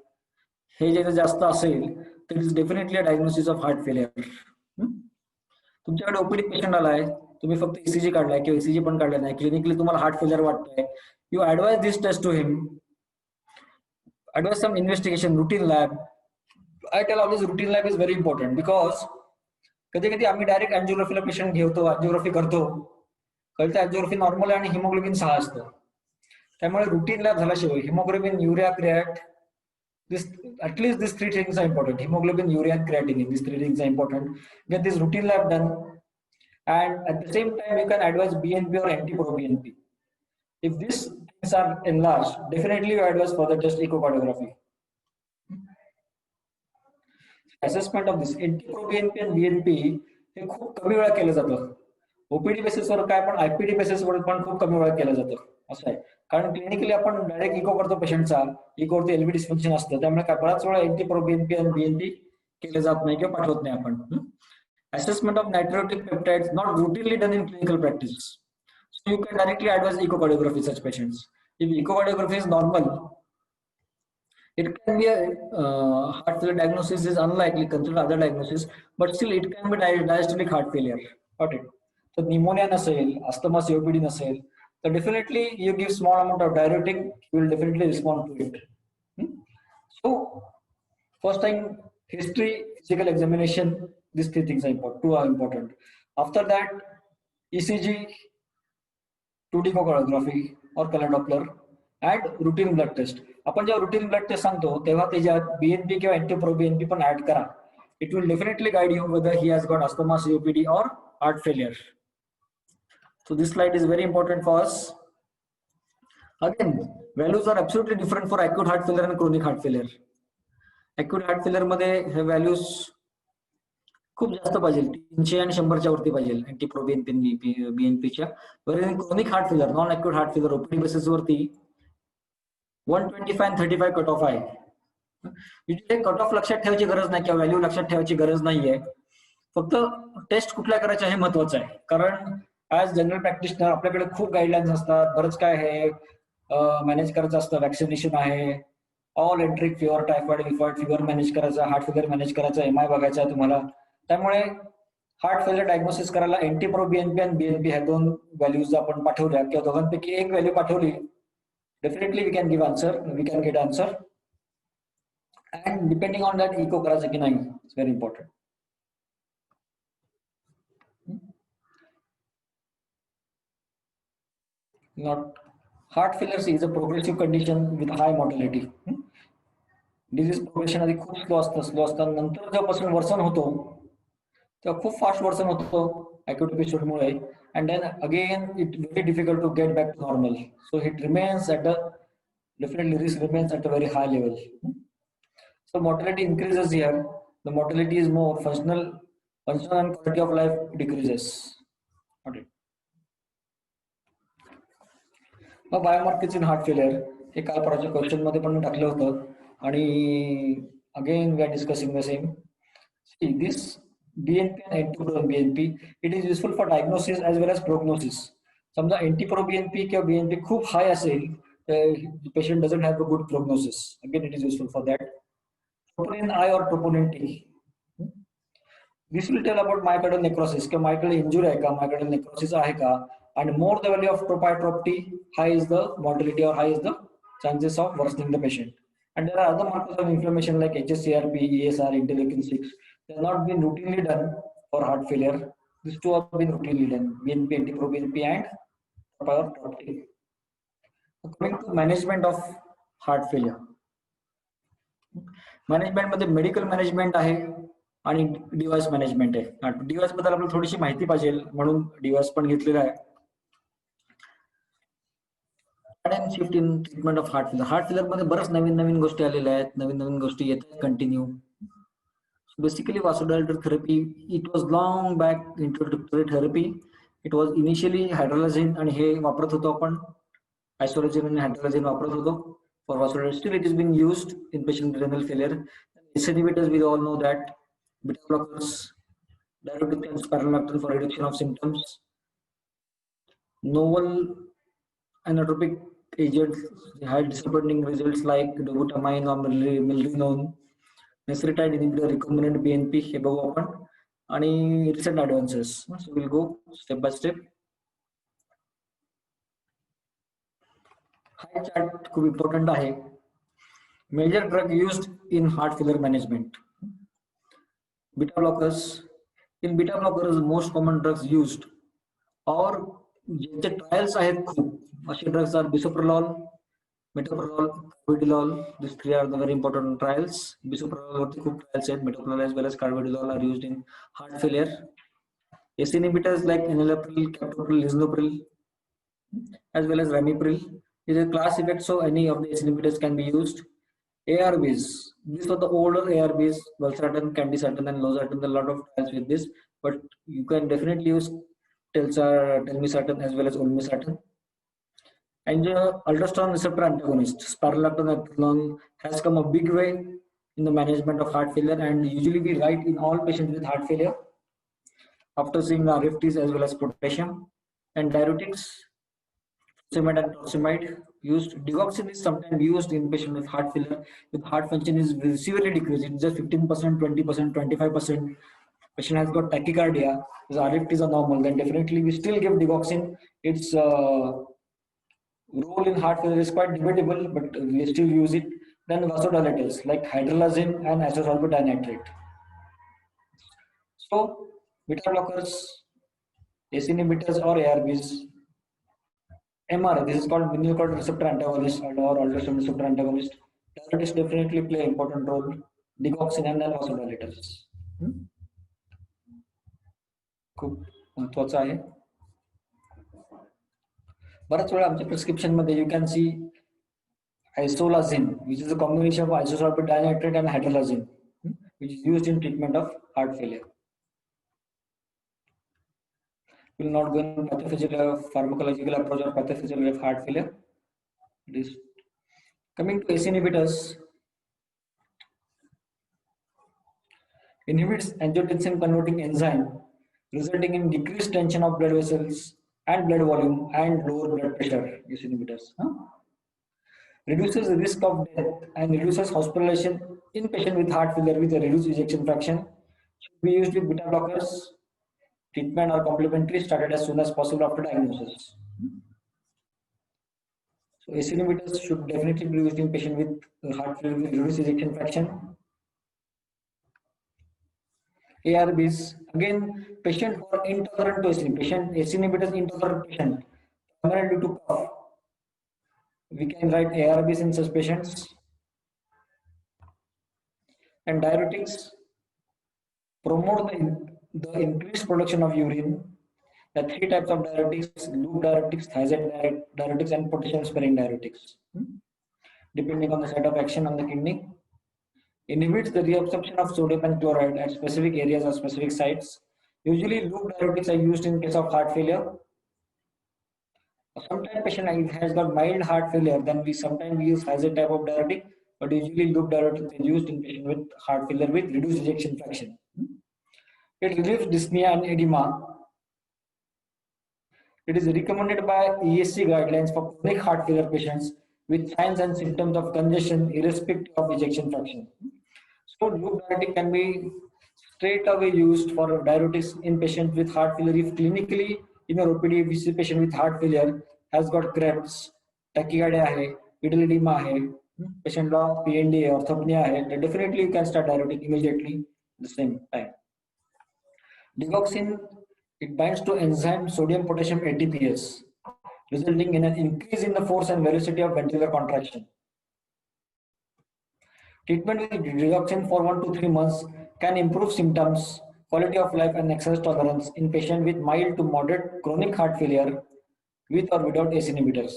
हे जे जास्त असेल तर it is definitely a diagnosis of heart failure. तुमच्याकडे OPD patient आलाय, तुम्ही फक्त ECG काढलाय किंवा ECG पण काढला नाही, क्लिनिकली तुम्हाला हार्ट फेलियर वाटतंय, you advise this test to him, advise some investigation, routine lab. I tell always routine lab is very important, because कधी कधी आम्ही डायरेक्ट अँजिओग्राफीला पेशंट घेतो, अँजिओग्राफी करतो, कळतं अँजिओग्राफी नॉर्मल आणि हिमोग्लोबिन 6 असतं. त्यामुळे रुटीन लॅब झाल्याशिवाय haemoglobin, urea, creat, at least these 3 things are important: hemoglobin, urea, and creatinine. These 3 things are important. Get this routine lab done, and at the same time you can advise BNP or NT-proBNP. If these things are enlarged, definitely you advise further just echocardiography. Assessment of this NT-proBNP and BNP हे खूप कमी वेळा केलं जातं. OPD बेसिसवर काय, पण IPD बेसिसवर पण खूप कमी वेळा केलं जातं. असं आहे. कारण क्लिनिकली आपण डायरेक्ट इको करतो पेशंटचा, इकोवरती एलबी डिस्फंक्शन असतं, त्यामुळे काय बराच वेळा एंटी प्रो बीएनपी आणि बीएनपी केले जात नाही किंवा पाठवत नाही आपण. Assessment of natriuretic peptides not routinely done in clinical practice. So you can directly advise echocardiography such patients. If echocardiography is normal, it can be a heart failure diagnosis is unlikely considered other diagnosis, but still it can be diastolic heart failure. Got it? So pneumonia nasil, asthma, COPD nasil, so definitely you give small amount of diuretic, you will definitely respond to it. So first time history, physical examination, these three things are important. Two are important. After that, ECG, 2D echocardiography or color Doppler, and routine blood test. आपण जेव्हा routine blood test सांगतो तेव्हा त्याच्यात BNP किंवा anti-proBNP पण add करा. It will definitely guide you whether he has got asthma, COPD or heart failure. So this slide is very important for us. Again, values are absolutely different for acute heart failure and chronic heart failure. Acute heart failure मध्ये हे values खूप जास्त पाहिजे, 300 आणि 100च्या वरती पाहिजे anti pro बीएनपीच्या. Chronic heart failure, non acute heart failure OPD basis वरती 125 आणि 35 कट ऑफ आहे. इथे कट ऑफ लक्षात ठेवायची गरज नाही किंवा व्हॅल्यू लक्षात ठेवायची गरज नाहीये, फक्त टेस्ट कुठल्या करायच्या हे महत्वाचं आहे. कारण ऍज जनरल प्रॅक्टिशनर आपल्याकडे खूप गाईडलाईन्स असतात, बरंच काय आहे मॅनेज करायचं असतं. वॅक्सिनेशन आहे, all enteric fever, typhoid fever manage करायचा, हार्ट फेलर मॅनेज करायचा, एमआय बघायचा आहे तुम्हाला. त्यामुळे हार्ट फेलर डायग्नोसिस करायला एंटी प्रो बीएनपी आणि बीएनपी ह्या दोन व्हॅल्यूज आपण पाठवल्या किंवा दोघांपैकी एक व्हॅल्यू पाठवली, definitely we can give answer, we can get answer. And depending on that echo करायचं की नाही, it's very important. Not heart failure is a progressive condition with high mortality. Disease progression आधी खूप स्लो असतं, नंतर जेव्हापासून version होतो तेव्हा खूप फास्ट वर्सन होतो अॅक्यूट एपिसोडमुळे, and then again it very difficult to get back to normal. So it remains at a definitely risk remains at a very high level. So mortality increases here. The mortality is more, functional and quality of life decreases. Okay. Now biomarkers in heart failure हे काल परवाच्या question मध्ये पण टाकलं होतं आणि again we are discussing the same. See this BNP and anti-BNP, it is useful for diagnosis as well as prognosis. समजा anti-BNP किंवा BNP खूप हाय असेल, the patient doesn't have a good prognosis. Again, it is useful for that. Troponin I or troponin T. This will tell about myocardial necrosis. क्या myocardial injury है का, myocardial necrosis आहे का, and more the value of trop T, high is the mortality or high is the chances of worsening the patient. And there are other markers of inflammation like HSCRP, ESR, interleukin-6. They have not been routinely done for heart failure. These two have been routinely done: BNP, anti-proBNP, and trop T. Coming to management of heart failure. Management मध्ये medical management आहे आणि device management आहे. Device बद्दल आपल्याला थोडीशी माहिती पाहिजे म्हणून डिव्हाइस पण घेतलेला आहे. Shift in treatment of heart failure. Heart failure मध्ये बरेच नवीन गोष्टी आलेल्या आहेत, नवीन गोष्टी येत आहेत continue. Basically vasodilator therapy, it was long back introductory therapy. It was initially hydralazine आणि हे वापरत होतो आपण, आयसोलाझिन आणि हायड्रोलाझिन वापरत होतो for vasodilator. Still it is being used in patient renal failure. ACE inhibitors, we all know that. Beta blockers, diuretic and spironolactone for reduction of symptoms. Novel inotropic agents had disappointing results like dobutamine or milrinone. Necretide inhibitor, recombinant BNP हे बघू आपण आणि recent advances. So we'll go step by step. हाय chart खूप important आहे. Major drug used in heart failure management. Beta blockers. In beta blockers most common drugs used और ज्यांचे trials आहेत खूप असे drugs are bisoprolol, metoprolol, carvedilol. This three are the very important trials. Bisoprolol वरती खूप trials आहेत. Metoprolol as well as carvedilol are used in heart failure. ACE inhibitors like enalapril, captopril, lisinopril as well as ramipril. Is a class effect, so any of the ACE inhibitors can be used. ARBs, these are the older ARBs, valsartan, candesartan and losartan. There are a lot of trials with this, but you can definitely use telmisartan as well as olmesartan. And the aldosterone receptor antagonist, spironolactone, has come a big way in the management of heart failure, and usually we write in all patients with heart failure after seeing the RFTs as well as potassium. And diuretics, furosemide and torsemide used. Digoxin is sometimes used in patients with heart failure with heart function is severely decreased. It's just 15%, 20%, 25%. Patient has got tachycardia, his RFTs are normal, then definitely we still give digoxin. Its role in heart failure is quite debatable, but we still use it. Then vasodilators like hydralazine and isosulfite dinitrate. So beta blockers, ACE inhibitors or ARBs, MR, this is called mineralocorticoid receptor antagonist or aldosterone receptor antagonist. Diuretics definitely play an important role. Digoxin and then vasodilators. खूप महत्वाचं आहे. बऱ्याच वेळा आमच्या prescription मध्ये you can see Isolazine, which is a combination of isosulfite dinitrate and hydralazine, which is used in treatment of heart failure. We will not go into pathophysiological, pharmacological approach or pathophysiology of heart failure. It is coming to ACE inhibitors. Inhibits angiotensin converting enzyme, resulting in decreased tension of blood vessels and blood volume and lower blood pressure. ACE inhibitors reduces the risk of death and reduces hospitalization in patient with heart failure with a reduced ejection fraction. Should be used with beta blockers. Treatment or complementary started as soon as possible after diagnosis. So ACE inhibitors should definitely be used in patient with heart failure with reduced ejection fraction. ARBs, again, patient who are intolerant to ACE, patient ACE inhibitors intolerant patient, primarily due to cough. We can write ARBs in such patients. And diuretics promote the increased production of urine. There are three types of diuretics: loop diuretics, thiazide diuretics, and potassium-sparing diuretics. Depending on the site of action on the kidney, inhibits the reabsorption of sodium and chloride at specific areas or specific sites. Usually, loop diuretics are used in case of heart failure. Sometimes patient has got mild heart failure, then we sometimes use thiazide type of diuretic, but usually loop diuretic is used in patient with heart failure with reduced ejection fraction. It relieves dyspnea and edema. It is recommended by ESC guidelines for chronic heart failure patients with signs and symptoms of congestion irrespective of ejection fraction. So loop diuretic can be straight away used for diuretics in patients with heart failure if clinically in your OPD we see patient with heart failure has got cramps, tachycardia hai, pedal edema hai, patient law PND orthopnea hai, then definitely you can start diuretic immediately at the same time. Digoxin, it binds to enzyme sodium potassium ATPase, resulting in an increase in the force and velocity of ventricular contraction. Treatment with digoxin for 1 to 3 months can improve symptoms, quality of life, and exercise tolerance in patients with mild to moderate chronic heart failure with or without ACE inhibitors.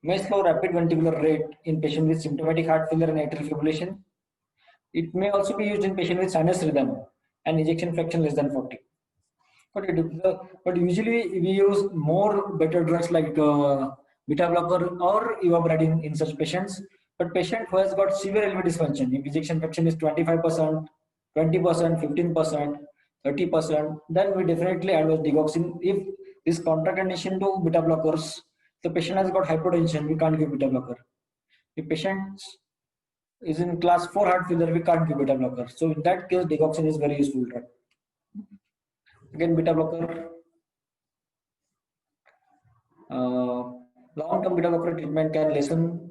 May slow rapid ventricular rate in patients with symptomatic heart failure and atrial fibrillation. It may also be used in patients with sinus rhythm and ejection fraction less than 40. But usually we use more better drugs like beta blocker or ivabradine in such patients. But patient who has got severe LV dysfunction, if ejection fraction is 25%, 20%, 15%, 30%, then we definitely advise digoxin. If this contraindication to beta blockers, the patient has got hypertension, we can't give beta blocker. If patient is in class 4 heart failure, we can't give beta blocker. So in that case, digoxin is very useful drug. Again, beta blocker. Long-term beta blocker treatment can lessen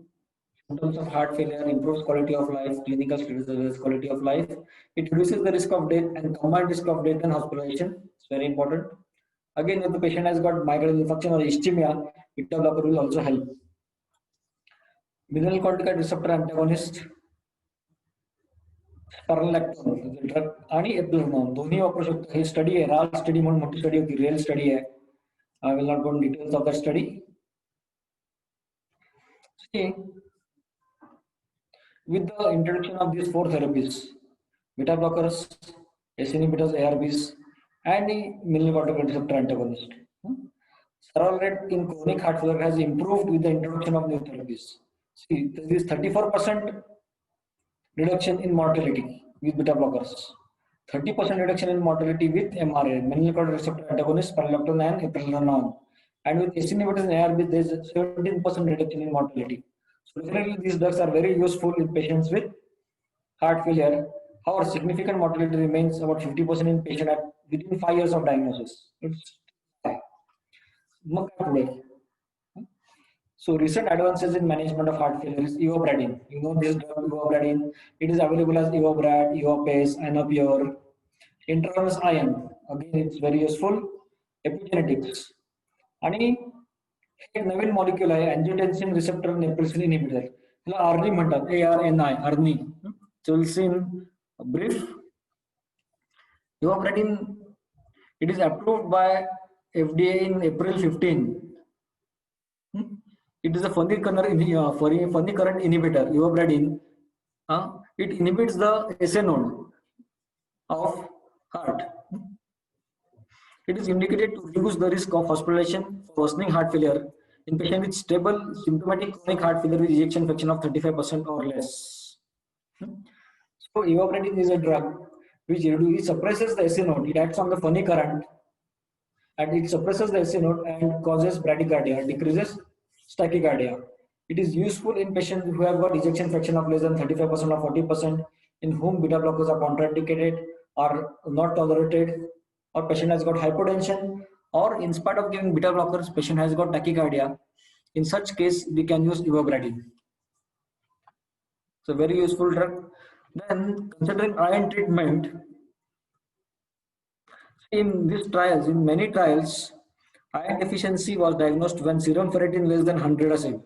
symptoms of heart failure, improves quality of life, clinical status, quality of life. It reduces the risk of death and combined risk of death and hospitalization. It's very important. Again, if the patient has got myocardial infarction or ischemia, beta blocker will also help. Mineralocorticoid receptor antagonist, spironolactone drug आणि एप्लेनॉन दोन्ही वापरू शकतो. ही study आहे, राल study म्हणून मोठी study होती, real study आहे. I will not go into details of that study. See, with the introduction of these 4 therapies, beta blockers, ACE inhibitors, ARBs, and the mineralocorticoid receptor antagonist, survival rate in chronic heart failure has improved with the introduction of new therapies. See, there is 34% reduction in mortality with beta blockers, 30% reduction in mortality with MRA, melanocortin receptor antagonist, spironolactone and eplerenone. And with ACE inhibitors and ARB, there is a 17% reduction in mortality. So definitely these drugs are very useful in patients with heart failure. However, significant mortality remains about 50% in patient at within 5 years of diagnosis. It's high. So recent advances in management of heart failure is ivabradine. You know this drug ivabradine. It is available as Ivobrad, Ivapase, Anapure. Intravenous iron. Again, it's very useful. Epigenetics. आणि एक नवीन molecule आहे अँजियोटेन्सिन receptor नेप्रिसिन inhibitor, त्याला अर्नी म्हणतात, ARNI, Arni. Chulsin brief. Ivabradine, it is approved by FDA in April 15. It is a funny current inhibitor, ivabradine. It inhibits the SA node of heart. It is indicated to reduce the risk of hospitalization for worsening heart failure in patients with stable symptomatic chronic heart failure with ejection fraction of 35% or less. So ivabradine is a drug which suppresses the SA node. It acts on the funny current and it suppresses the SA node and causes bradycardia, decreases tachycardia. It is useful in patients who have got ejection fraction of less than 35% or 40%, in whom beta blockers are contraindicated or not tolerated, or patient has got hypotension, or in spite of giving beta blockers, patient has got tachycardia. In such case, we can use ivabradine. It's a very useful drug. Then, considering iron treatment, in these trials, in many trials, iron deficiency was diagnosed when serum ferritin less than 100 ASA,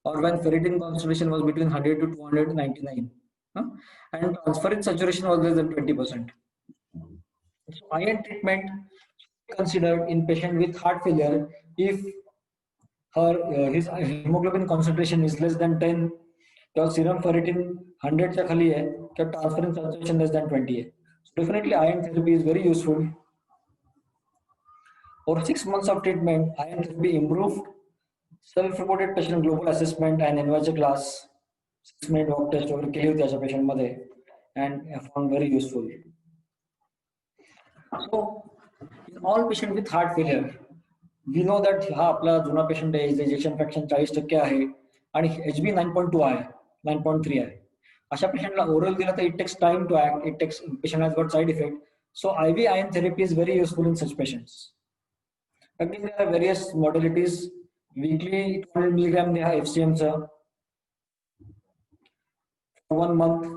or when ferritin concentration was between 100 to 299, and transferrin saturation was less than 20%. So iron treatment considered in patient with heart failure if his hemoglobin concentration is less than 10, or serum ferritin 100 च्या खाली है, or transferrin saturation less than 20 है. So definitely iron therapy is very useful. For 6 months of treatment, iron therapy improved self-reported patient global assessment and NYHA class 6-minute walk test over केली होती अशा patient मध्ये, and I found very useful. So in all patients with heart failure, we know that हा आपला जुना patient आहे, ejection fraction 40% आहे आणि HB 9.2 आहे, 9.3 आहे. अशा patientला oral दिला तर it takes time to act, patient has got side effect. So IV iron therapy is very useful in such patients. Again, there are various modalities. Weekly 200 milligram they have FCM for 1 month,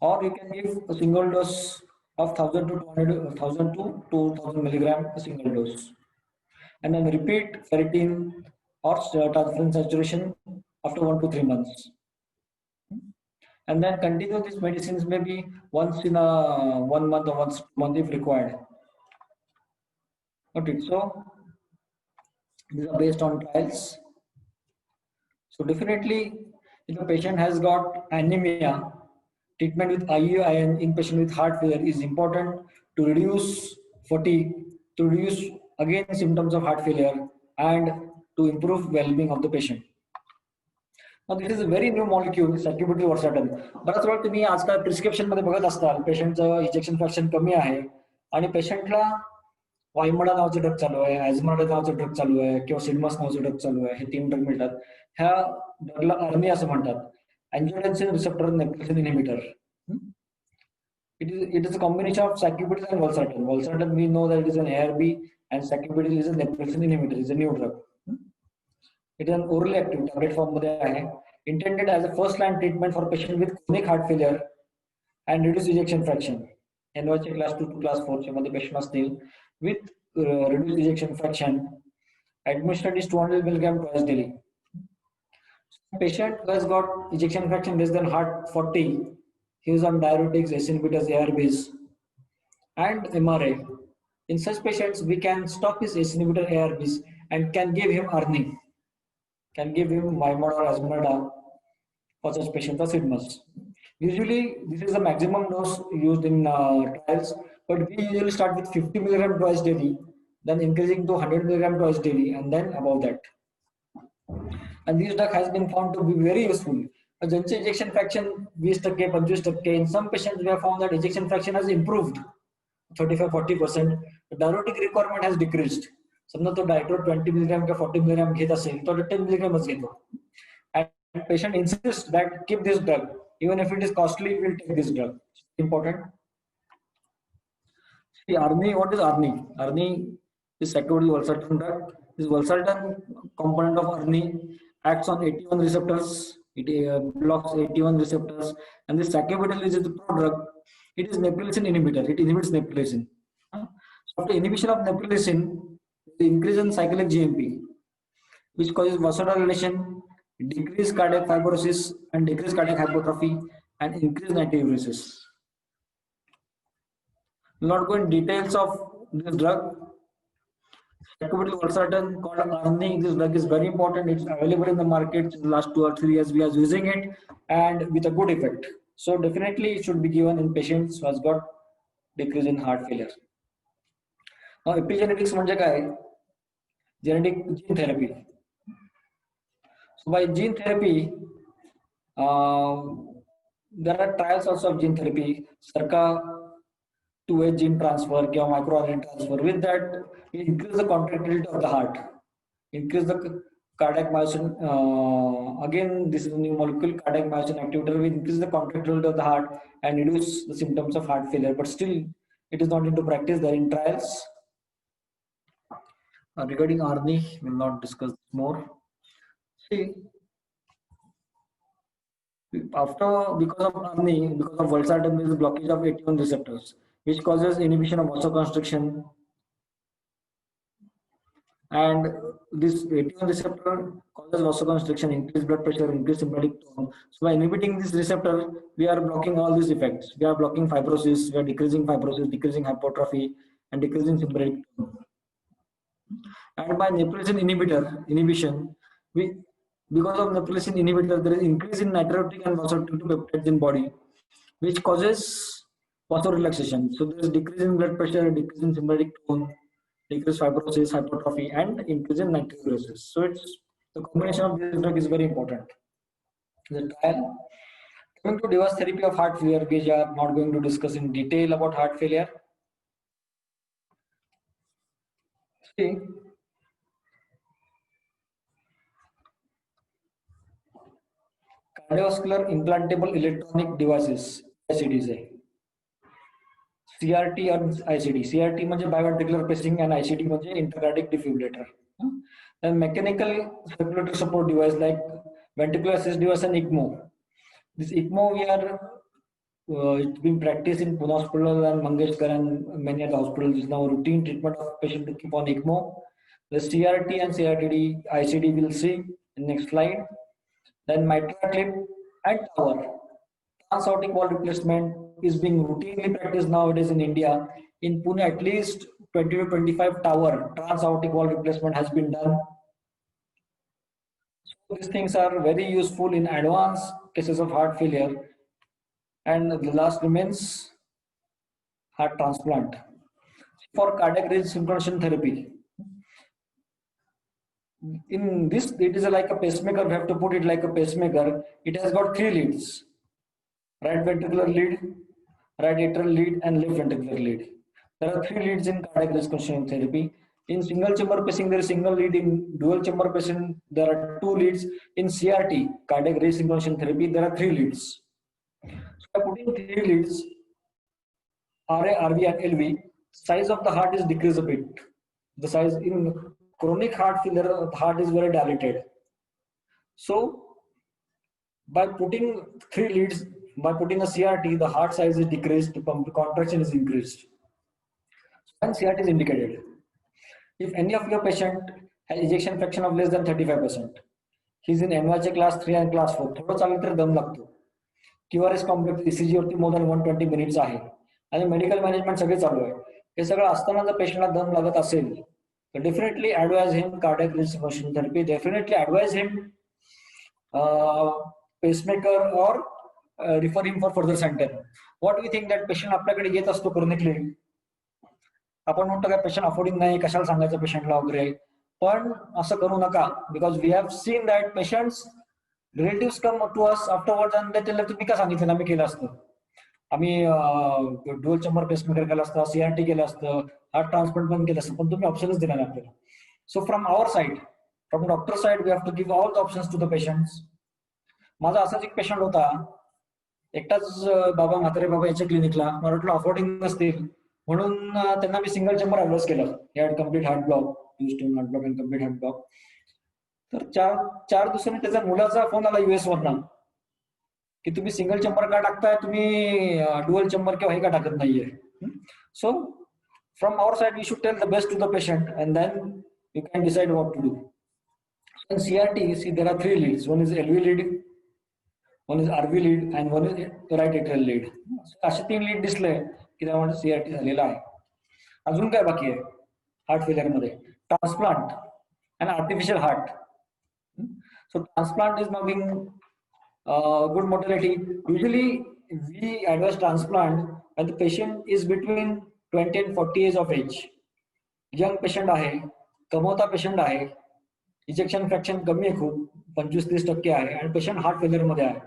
or you can give a single dose of 1000 to 2000 milligram a single dose, and then repeat ferritin or transferrin saturation after 1 to 3 months, and then continue these medicines maybe once in a 1 month or once a month if required. Okay, so these are based on trials. So definitely, if a patient has got anemia, treatment with IU iron in patient with heart failure is important to reduce fatigue, to reduce again symptoms of heart failure, and to improve well-being of the patient. Now this is a very new molecule, sacubitril valsartan. बराच वेळ तुम्ही आजकाल prescription मध्ये बघत असताल पेशंटचं ejection fraction कमी आहे आणि पेशंटला वायमडा नावाचं ड्रग चालू आहे, ॲझमर्डा नावाचं ड्रग चालू आहे, किंवा सिडमस नावाचं ड्रग चालू आहे. हे 3 ड्रग मिळतात. ह्या ड्रगला अर्नी असं म्हणतात, angiotensin receptor neprilysin inhibitor. It is a combination of sacubitril and valsartan. Valsartan we know that it is an ARB and sacubitril is a neprilysin inhibitor. It's a new drug. It is an orally active tablet form मध्ये आहे, intended as a first line treatment for patient with chronic heart failure and reduced ejection fraction. NYHA class 2 to class 4 चे मध्ये patient असतील with reduced ejection fraction. Administered is 200 milligram twice daily. Patient who has got ejection fraction less than 40, he is on diuretics, ACE inhibitors, ARBs, and MRA. In such patients, we can stop his ACE inhibitor ARBs and can give him ARNI, can give him Vymod or Azmarda for such patients or Sidmus. Usually, this is the maximum dose used in trials, but we usually start with 50 milligram twice daily. then increasing to 100 milligram twice daily, and then above that. And this drug has been found to be very useful. ज्यांचे ejection fraction 20%, 25%, in some patients we have found that ejection fraction has improved 35-40%. The diuretic requirement has decreased. समजा तो डायट्रो 20 milligram का 40 milligram घेत असेल तो 10 milligram घेतो. And patient insists that keep this drug, even if it is costly, we'll take this drug. Important. See, ARNI, what is ARNI? ARNI is secondary valsartan drug. This valsartan component of ARNI acts on 81 receptors. It blocks 81 receptors, and this sacubitril is the prodrug. It is neprilysin inhibitor. It inhibits neprilysin. So after inhibition of neprilysin, the increase in cyclic GMP, which causes vasodilation, decrease cardiac fibrosis, and decrease cardiac hypertrophy, and increase natriuresis. Will not go in details of this drug. Sacubitril valsartan called ARNI. This drug is very important. It's available in the market. In the last 2 or 3 years, we are using it, and with a good effect. So definitely, it should be given in patients who has got decrease in heart failure. Now, epigenetics म्हणजे काय? Genetic gene therapy. So by gene therapy, there are trials also of gene therapy. SERCA 2A gene transfer, microRNA transfer. With that, we increase the contractility of the heart, increase the cardiac myosin. Again, this is a new molecule, cardiac myosin activator. We increase the contractility of the heart and reduce the symptoms of heart failure. But still, it is not into practice. They are in trials. Regarding ARNI, we will not discuss more. See, because of ARNI, because of valsartan, there is blockage of 81 receptors, which causes inhibition of vasoconstriction. And this 81 receptor causes vasoconstriction, increased blood pressure, increased sympathetic tone. So by inhibiting this receptor, we are blocking all these effects. We are blocking fibrosis, we are decreasing fibrosis, decreasing hypertrophy, and decreasing sympathetic tone. And by neprilysin inhibition, because of neprilysin inhibitor, there is increase in natriuretic and vasoactive peptides in body, which causes vasorelaxation. So there is decrease in blood pressure, decrease in sympathetic tone, decrease fibrosis, hypertrophy, and increase in natriuresis. So it's the combination of this drug is very important. The trial. Coming to device therapy of heart failure, we are not going to discuss in detail about heart failure. See, cardiovascular implantable electronic devices, ICDs. CRT or ICD. CRT म्हणजे biventricular pacing and ICD म्हणजे intracardiac defibrillator. Then mechanical circulatory support device like ventricular assist device and ECMO. This ECMO it's been practiced in Pune Hospital and Mangeshkar and many other hospitals. Is now routine treatment of patient to keep on ECMO. The CRT and CRTD ICD we'll see in next slide. Then mitral clip and tower. Transaortic valve replacement is being routinely practiced nowadays in India. In Pune, at least 20 to 25 tower transaortic valve replacement has been done. So these things are very useful in advanced cases of heart failure. And the last remains heart transplant. For cardiac resynchronization therapy, in this, it is like a pacemaker. We have to put it like a pacemaker. It has got 3 leads: right ventricular lead, right atrial lead, and left ventricular lead. There are 3 leads in cardiac resynchronization therapy. In single chamber pacing, there is single lead. In dual chamber pacing, there are 2 leads. In CRT, cardiac resynchronization therapy, there are 3 leads. So by putting 3 leads, RA, RV, and LV, size of the heart is decreased a bit. The size in chronic heart failure, the heart is very dilated. So by putting 3 leads, by putting a CRT, the heart size is decreased, the contraction is increased. And CRT is indicated. If any of your patient has ejection fraction of less than 35%, he is in NYHA class 3 and class 4, थोडं चाललं तर दम लागतो. QRS complex ECG वरती more than 120 minutes आहे. आणि medical management सगळे चालू आहे. हे सगळं असताना जर पेशंटला दम लागत असेल, तर definitely advise him cardiac resynchronization therapy. Definitely advise him pacemaker or refer him for further center. What we think that patient आपल्याकडे येत असतो chronically, आपण म्हणतो काय पेशंट अफोर्डिंग नाही, कशाला सांगायचं पेशंटला वगैरे, पण असं करू नका. Because we have seen that patients relatives come to us afterwards and they tell तुम्ही का सांगितलं, आम्ही केलं असतं, आम्ही डुअल चेंबर पेसमेकर केलं असतं, CRT केलं असतं, हार्ट ट्रान्सप्लांट पण केलं असतं, पण तुम्ही ऑप्शनच दिला नाही आपल्याला. So from our side, from doctor side, we have to give all the options to the patients. माझा असाच एक पेशंट होता, एकटाच बाबा, म्हातारे बाबा याच्या क्लिनिकला, मला वाटलं अफोर्डिंग नसतील म्हणून त्यांना मी सिंगल चेंबर ऍडवाइस केलं. He had complete heart block, heart block and complete heart block. तर चार दिवसांनी त्याच्या मुलाचा फोन आला US वरनं की तुम्ही सिंगल चेंबर का टाकताय, तुम्ही डुअल चेंबर किंवा हे का टाकत नाहीये. So from our side we should tell the best to the patient and then you can decide what to do. In CRT, see there are 3 leads. One is LV lead, one is RV lead, and one is right atrial lead. असे 3 lead दिसले की त्यामुळे CRT झालेला आहे. अजून काय बाकी आहे हार्ट फेलियर मध्ये? Transplant and artificial heart. So transplant is now being good mortality. Usually we advise transplant when the patient is between 20 and 40 years of age. Young patient आहे, कमवता पेशंट आहे, इजेक्शन फ्रॅक्शन कमी आहे, खूप 25-30% आहे, आणि patient heart failure मध्ये आहे.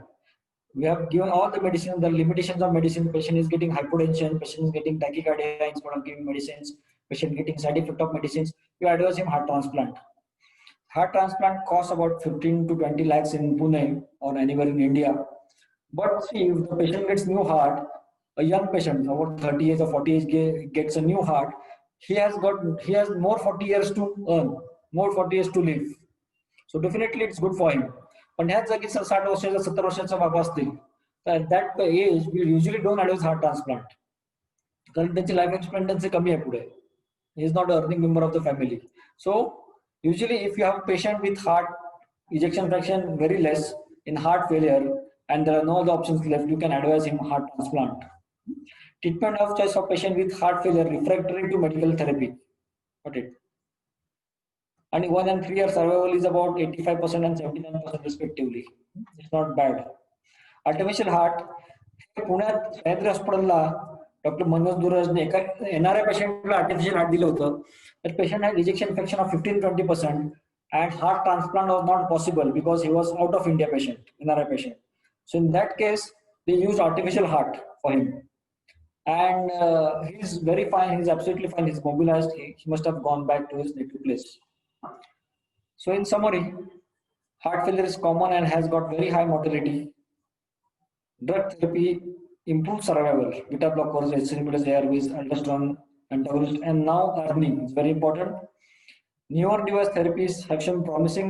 We have given all the medicine, the limitations of medicine. Patient is getting hypotension, patient is getting tachycardia instead of giving medicines, patient getting side effect of medicines. You advise him heart transplant. Heart transplant costs about 15 to 20 lakhs in Pune or anywhere in India. But see, if the patient gets new heart, a young patient, about 30 years or 40 years, gets a new heart, he has more 40 years to earn, more 40 years to live. So definitely it's good for him. पण ह्याच जागी 60 वर्षाचा 70 वर्षाचा बाबा असतील तर that age we usually don't advise heart transplant, कारण त्यांची लाईफ एक्सपेक्टन्सी कमी आहे पुढे. He is not a earning member of the family. So usually if you have a patient with heart ejection fraction very less in heart failure and there are no other options left, you can advise him heart transplant. Treatment of choice of patient with heart failure refractory to medical therapy. Got it? And 1 and 3 year survival is about 85% and 79% respectively. It's not bad. Artificial heart, पुण्यात सह्याद्री हॉस्पिटलला doctor Manoj दुरजने एका येणाऱ्या पेशंटला artificial heart दिलं होतं. That patient had ejection fraction of 15-20% and heart transplant was not possible because he was out of India patient, NRI patient. So in that case, they used artificial heart for him. And he's very fine, he's absolutely fine, he's mobilized, he must have gone back to his native place. So in summary, heart failure is common and has got very high mortality. Drug therapy improves survival, beta blockers, SC inhibitors, ARBs, aldosterone antagonist, and now earning is very important. Newer device therapies have shown promising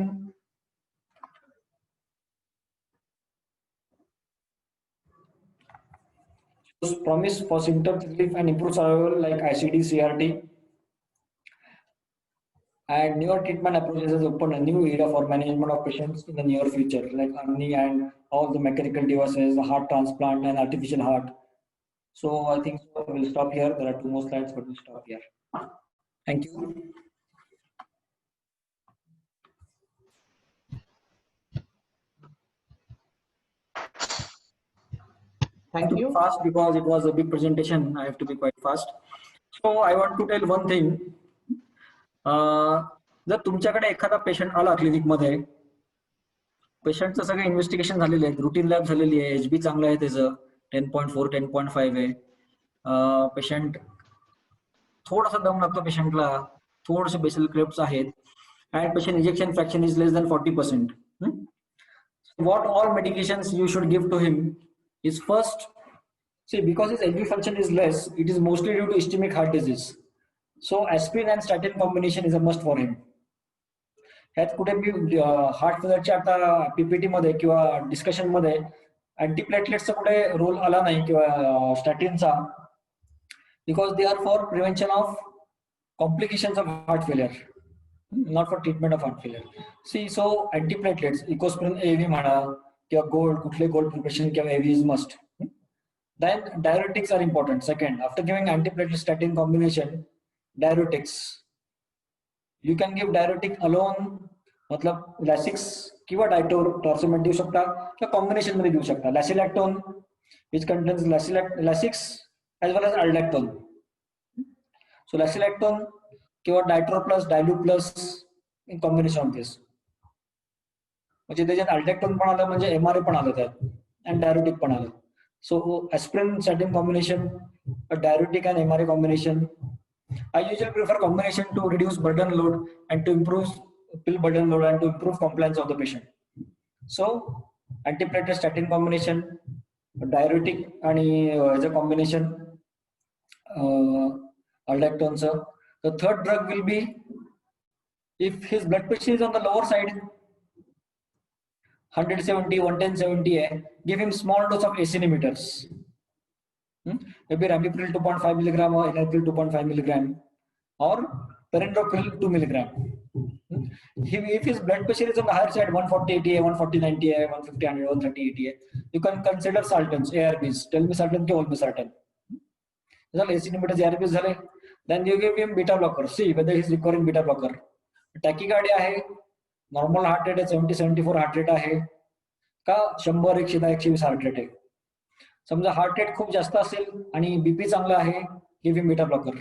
promise for symptom relief and improved survival like ICD, CRT. And newer treatment approaches has opened a new era for management of patients in the near future, like ARNI and all the mechanical devices, the heart transplant and artificial heart. So I think we'll stop here. There are 2 more slides, but we'll stop here. Thank you. Thank you. Fast because it was a big presentation. I have to be quite fast. So I want to tell one thing. जर तुमच्याकडे एखादा patient आला clinic मध्ये, पेशंटचं सगळं investigation झालेलं आहे, routine lab झालेली आहे, HB चांगलं आहे, त्याचं 10.4 10.5 आहे, पेशंट थोडासा दम लागतो पेशंटला, थोडेसे बेसल क्रेप्स आहेत, and patient ejection fraction is less than 40%. So what all medications you should give to him is first, see, because his LV function is less, it is mostly due to ischemic heart disease. So aspirin and statin combination is a must for him. ह्यात कुठे मी heart फेलियरच्या आता PPT मध्ये किंवा discussion मध्ये अँटीप्लेटलेट्सचा कुठे role आला नाही किंवा स्टॅटिनचा, because they are for prevention of complications of heart failure, not for treatment of heart failure. See, so antiplatelets, ecosprin AV म्हणा किंवा गोल्ड, कुठले गोल्ड प्रिपरेशन किंवा AV is must. Then diuretics are important. Second, after giving antiplatelet statin combination, diuretics. You can give diuretic alone, मतलब Lasix किंवा Torsemide देऊ शकता किंवा combination मध्ये देऊ शकता. सो लॅसिलॅक्टोन किंवा डायट्रो प्लस डायल्यू plus in combination of this. म्हणजे त्याच्यात अल्टेक्टोन पण आलं, म्हणजे एमआरए पण आलं त्यात, आणि डायरोटिक पण आलं. So aspirin statin combination, a diuretic and MRA combination. I usually prefer combination to reduce burden load and to improve pill burden load and to improve compliance of the patient. So antiplatelet statin combination, diuretic and as a combination, aldactone. The third drug will be, if his blood pressure is on the lower side, 170, 110, give him small dose of ACE inhibitors. Maybe ramipril 2.5 milligram or enalapril 2.5 milligram or perindopril 2 milligram. If his blood pressure is on the higher side, 140 ATA, 140 90 ATA, 150 100, 130 ATA, you can consider sultans, ARBs, telmisartan or olmesartan. ACE inhibitors, ARBs, then you give him beta blocker. See whether he is requiring beta blocker. Tachycardia hai, normal heart rate आहे 70-74 heart rate आहे का 100-110-120 heart rate आहे. समजा heart rate खूप जास्त असेल आणि BP चांगला आहे, give him beta blocker,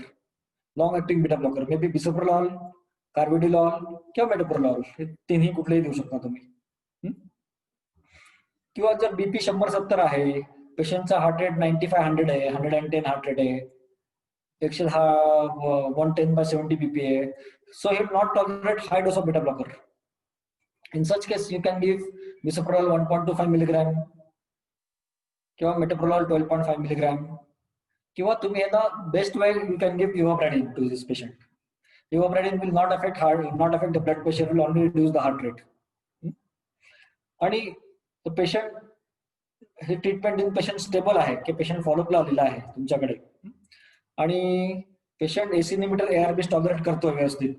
long acting beta blocker, may be bisoprolol, carvedilol किंवा मेटोप्रोलॉल, हे तिन्ही कुठलेही देऊ शकता तुम्ही. किंवा जर बीपी 100-70 आहे, पेशंटचा हार्ट रेट 95-100 आहे, 110 हार्ट रेट आहे, 110/70 बीपी आहे, so he will not tolerate high dose of beta blocker. In such case, you can give bisoprolol 1.25 milligram, किंवा metoprolol 12.5 milligram, किंवा तुम्ही the best way you can give ivabradine to this patient. Ivabradine will not affect heart, will not affect the blood pressure, will only reduce the heart rate. आणि the patient, हे treatment in patient stable आहे की patient follow up लावलेला आहे तुमच्याकडे, आणि patient ACE inhibitor ARBs tolerate करतो व्यवस्थित.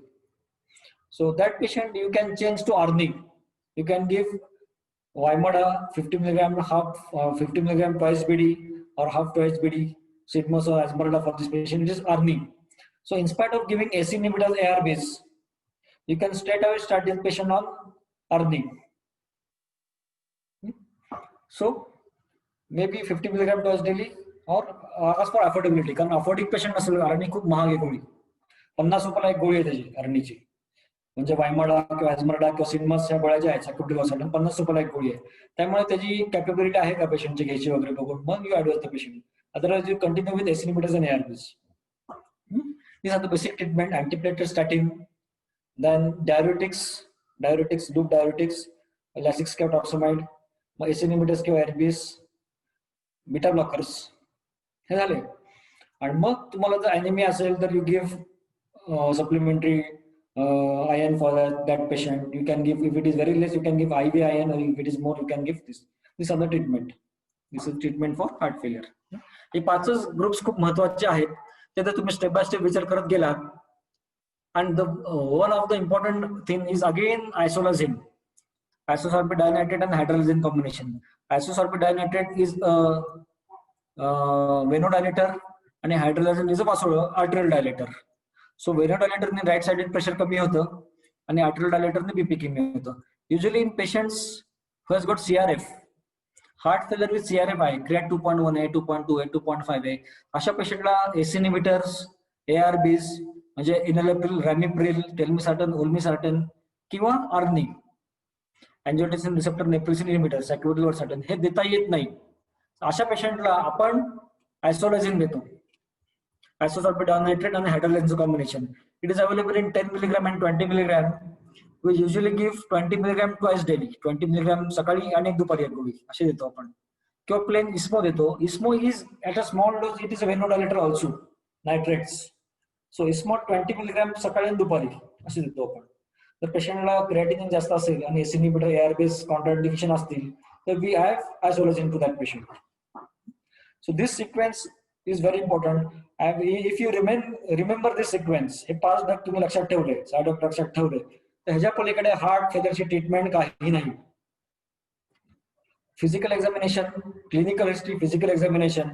So that patient you can change to ARNI. You can give Vimada 50 milligram, half 50 milligram twice BD or half twice BD, Sidmos or Asperda for this patient. It is ARNI. So in spite of giving AC inhibitors ARBs, you can straight away start this patient on ARNI. So maybe 50 milligram twice daily, or as for affordability, कारण affording patient नसेल ARNI खूप महाग आहे गोळी, 50 रुपयाला एक गोळी आहे त्याची ARNIची. म्हणजे वायमाडा किंवा ॲझमर्डा किंवा सिडमस या गोळ्या ज्या आहेत सॅक्युबिटॉलसाठी 50 रुपयाला एक गोळी आहे. त्यामुळे त्याची कॅपेबिलिटी आहे का पेशंटची घ्यायची वगैरे बघून मग you advise the patient. Otherwise you continue with ACE inhibitors and ARBs. These are the basic treatment: antiplatelet statin, then diuretics, loop diuretics, lansoprazole, ACE inhibitors किंवा ARBs, बीटा ब्लॉकर्स, हे झाले. आणि मग तुम्हाला जर अॅनिमिया असेल तर you give supplementary iron for that patient. You can give, if it is very less, you can give IV iron, or if it is more, you can give this. These are the treatment. This is treatment for heart failure. हे पाचच groups खूप महत्वाचे आहेत, ते जर तुम्ही step by step विचार करत गेला. And the one of the important thing is again isolazine, isosorbitdinitrate and hydralazine combination. Isosorbitdinitrate is a venodilator आणि hydralazine is a arterial dilator. So venodilator ने right sided pressure कमी होतं आणि arterial dilator ने BP कमी होतं. Usually in patients who has got CRF, heart failure with CRF आहे, creat 2.1 आहे, 2.2 आहे, 2.5 आहे, अशा पेशंटला ACE inhibitors, ARBs म्हणजे enalapril, ramipril, telmisartan, olmesartan किंवा ARNI, angiotensin receptor neprilysin inhibitor, sacubitril/valsartan हे देता येत नाही. अशा पेशंटला आपण आयसोलाझिन देतो, isosorbitdinitrate and hydralazine combination. It is available in 10 milligram and 20 milligram. We usually give 20 milligram twice daily. 20 milligram सकाळी आणि एक दुपारी एक गोळी असे देतो आपण. किंवा प्लेन ISMO देतो. ISMO is at a small dose. It is a venodilator also, nitrates. So ISMO 20 milligram सकाळी आणि दुपारी असे देतो आपण. जर पेशंटला क्रिएटिनिन जास्त असेल आणि ACE inhibitor ARBs कॉन्ट्राइंडिकेशन असतील तर we have isolazine to that patient. So this sequence is very important. And if you remember this sequence, हे 5 ड्रग तुम्ही लक्षात ठेवले, 6 ड्रग लक्षात ठेवले, तर ह्याच्या पलीकडे हार्ट फेलियरची ट्रीटमेंट काही नाही. Physical examination, clinical history, physical examination,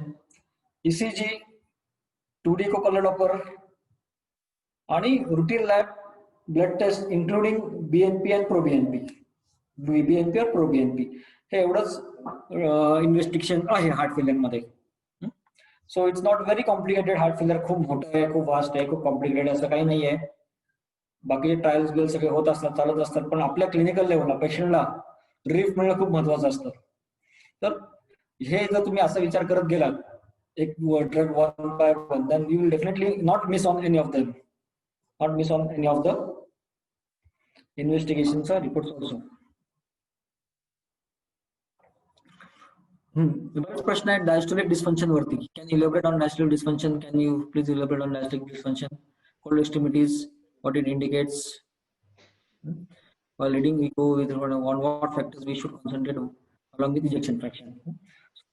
ECG, 2D co-color Doppler आणि routine lab blood test including BNP and pro-BNP, BNP और pro-BNP, हे एवढंच इन्व्हेस्टिगेशन आहे हार्ट फेलियर मध्ये. So it's not very complicated. Heart failure खूप मोठं आहे, खूप वास्ट आहे, खूप कॉम्प्लिकेटेड असं काही नाही आहे. बाकीचे ट्रायल्स बिल सगळे होत असतात, चालत असतात, पण आपल्या क्लिनिकल लेवलला पेशंटला रिलीफ मिळणं खूप महत्वाचं असतं. तर हे जर तुम्ही असा विचार करत गेलात एक drug one by one, then you will definitely not miss on any of them, not miss on any of the investigations or reports also. बरेच प्रश्न आहेत डायस्टोलिक डिस्फंक्शन वरती. Can you elaborate on diastolic dysfunction? Can you please elaborate on diastolic dysfunction? Cold extremities, what it indicates, while leading echo with on what factors we should concentrate on along with ejection fraction.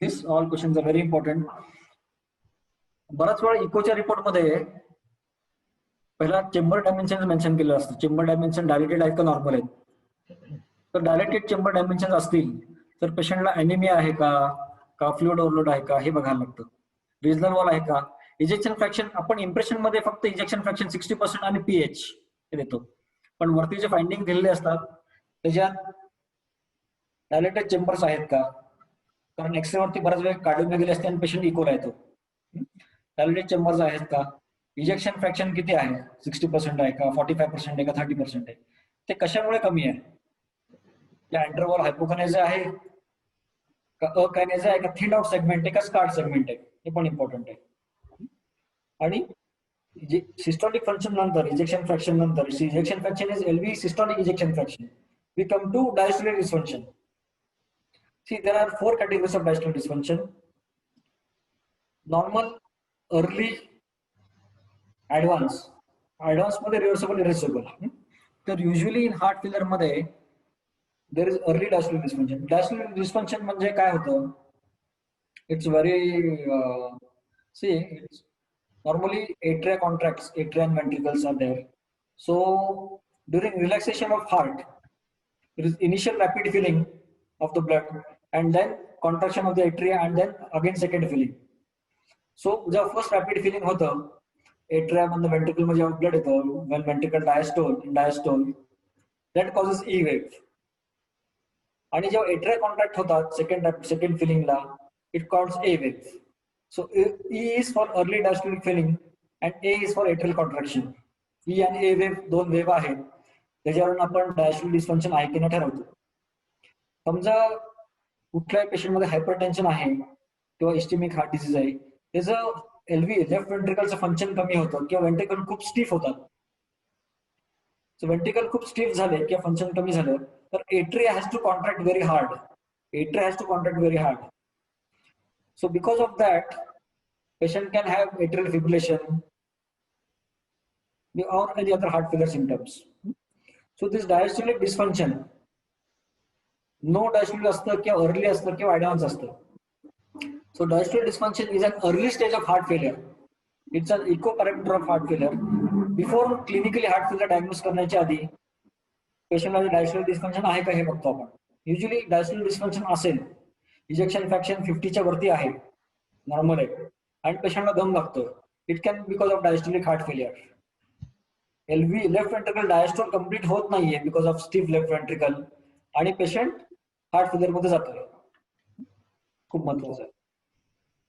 These all questions are very important. बराच वेळा इकोच्या report मध्ये पहिला chamber dimension mention केलं असतं. Chamber dimension dilated आहेत का normal आहेत? तर डायलेटेड चेंबर डायमेन्शन असतील तर पेशंटला अॅनिमिया आहे का फ्लुइड ओव्हरलोड आहे का हे बघायला लागतं. रिजनल वॉल आहे का? इजेक्शन फ्रॅक्शन आपण इम्प्रेशन मध्ये फक्त इजेक्शन फ्रॅक्शन 60% आणि पीएच हे देतो, पण वरती जे फाइंडिंग दिलेले असतात त्याच्यात डायलेटेड चेंबर्स आहेत का? कारण एक्सरे वरती बराच वेळ काढून गेले असते आणि पेशंट इकोला येतो. डायलेटेड चेंबर्स आहेत का? इजेक्शन फ्रॅक्शन किती आहे? 60% आहे का, 45% आहे का, 30% आहे? ते कशामुळे कमी आहे? या इंटरव्हल हायपोकायनेझिया आहे का, अकायनेझिया आहे का, थिन आउट सेगमेंट आहे का, स्कार्ड सेगमेंट आहे, हे पण इम्पॉर्टंट आहे. आणि सिस्टोलिक फंक्शन नंतर इजेक्शन फ्रॅक्शन नंतर ejection fraction is LV systolic ejection fraction. We come to diastolic dysfunction. See, there are 4 categories of diastolic dysfunction: normal, early, advanced. Advanced मध्ये reversible, irreversible. तर usually in heart failure मध्ये there is early diastolic dysfunction. Diastolic dysfunction म्हणजे काय होतं? It's very it's normally atria contracts, atria and ventricles are there. So during relaxation of heart, there is initial rapid filling of the blood and then contraction of the atria and then again second filling. So जेव्हा first rapid filling होतं atria मधून ventricle मध्ये जेव्हा blood येतं, when ventricle diastole, that causes E wave. आणि जेव्हा atria contract होतात second filling ला, it causes A wave. So E is for early diastolic filling and A is for atrial contraction. E आणि A wave दोन wave आहेत, त्याच्यावरून आपण diastolic dysfunction आहे की नाही ठरवतो. समजा कुठल्याही पेशंट मध्ये हायपरटेन्शन आहे किंवा इस्टेमिक हार्ट डिसीज आहे, त्याचं एलव्ही लेफ्ट वेंट्रिकलचं फंक्शन कमी होतं किंवा वेंट्रिकल खूप स्टिफ होतात. सो वेंट्रिकल खूप स्टिफ झाले किंवा फंक्शन कमी झालं तर atria has to contract very hard. So because of that, patient can have atrial fibrillation or any other heart failure symptoms. So this diastolic dysfunction, no diastolic असतं किंवा early असतं किंवा advanced असतं. So diastolic dysfunction is an early stage of heart failure. It's an echo parameter of heart failure. Before clinically heart failure diagnose करण्याच्या आधी पेशंटला diastolic dysfunction आहे का हे बघतो आपण. Usually diastolic dysfunction असेल, इजेक्शन फ्रॅक्शन 50च्या वरती आहे, नॉर्मल आहे, आणि पेशंटला दम लागतो, it can because of diastolic heart failure. LV left ventricle diastole complete होत नाहीये because of stiff left ventricle आणि पेशंट हार्ट फेलियर मध्ये जातोय. खूप महत्वाचं आहे.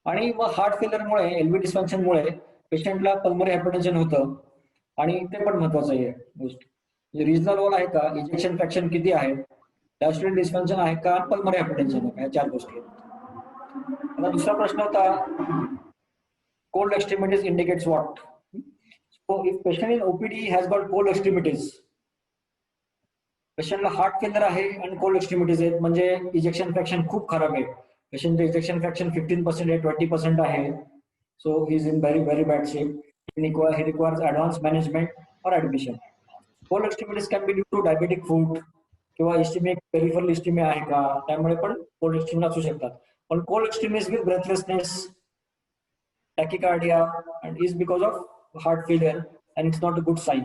आणि मग हार्ट फेलियरमुळे एलव्ही डिस्फंक्शनमुळे पेशंटला पल्मोनरी हायपरटेन्शन होतं आणि ते पण महत्वाचं आहे गोष्ट. रिजनल वॉल आहे का, इजेक्शन फ्रॅक्शन किती आहे, डायस्टोलिक डिस्फंक्शन आहे का, पल्मोनरी हायपरटेन्शन आहे का, या 4 गोष्टी. आता दुसरा प्रश्न होता cold extremities indicates what. So if patient in OPD has got cold extremities, पेशंटला हार्ट फेलियर आहे आणि कोल्ड एक्स्ट्रीमिटीज आहेत म्हणजे इजेक्शन फ्रॅक्शन खूप खराब आहे. पेशंटचे इजेक्शन फ्रॅक्शन 15% आहे, 20% आहे. So he is in very bad shape. He requires advanced management or admission. Cold extremities can be due to diabetic foot किंवा इस्टेमिक पेरिफरल इस्टेमिया आहे का, त्यामुळे पण कोल्ड एक्स्ट्रीमिटीज असू शकतात. पण cold extremities with breathlessness, tachycardia and is because of heart failure and it's not a good sign.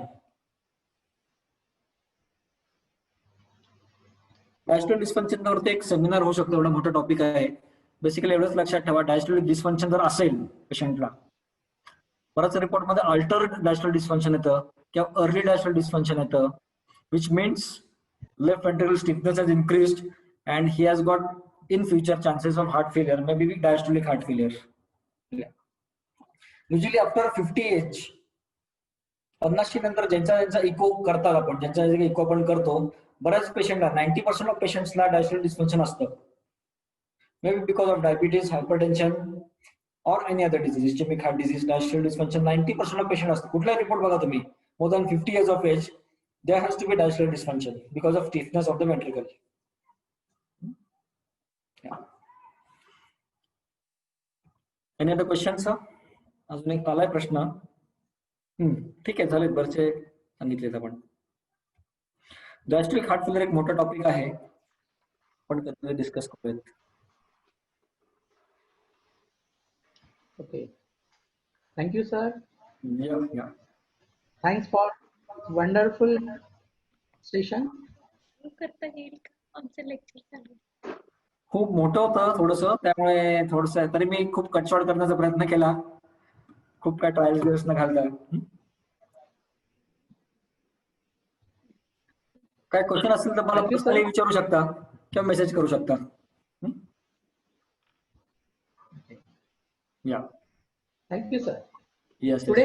Diastolic dysfunction वरती एक सेमिनार होऊ शकतो, एवढा मोठा टॉपिक आहे. बेसिकली एवढंच लक्षात ठेवा, डायस्टोलिक डिस्फंक्शन जर असेल पेशंटला, बऱ्याच रिपोर्ट मध्ये अल्टर्ड डायस्टोलिक डिस्फंक्शन येतं किंवा अर्ली डायस्टोलिक डिस्फंक्शन येतं, which means left ventricular stiffness has increased and he has got in future chances of heart failure, maybe diastolic heart failure. Usually after 50 age, 50 नंतर ज्यांचा eco करतात आपण, ज्यांचा eco आपण करतो, बऱ्याच पेशंटला 90% ऑफ पेशंट्सला डायस्ट्रोल डिस्फंक्शन असतं. May be because of diabetes, hypertension और any other disease, ischaemic heart disease, diastolic dysfunction 90% of patient असतं. कुठला रिपोर्ट बघा तुम्ही, more than 50 years of age, there has to be diastolic dysfunction because of stiffness of the ventricle. Yeah. Any other questions, sir? अजून एक आलाय प्रश्न. ठीक आहे, झाले बरेचसे सांगितलेत आपण. डायस्टोलिक हार्ट फेलियर एक मोठा टॉपिक आहे, आपण कधी डिस्कस करूयात. Okay. Thank you, sir. Yeah. Thanks for wonderful session. करता येईल का आमचं लेक्चर चालू? खूप मोठं होतं थोडंसं, त्यामुळे थोडंसं तरी मी खूप कटशॉर्ट करण्याचा प्रयत्न केला. खूप काय ट्रायल्स दिवस न घालता. काय क्वेश्चन असेल तर मला पर्सनली विचारू शकता किंवा मेसेज करू शकता. या, Thank you, sir. yes. Today,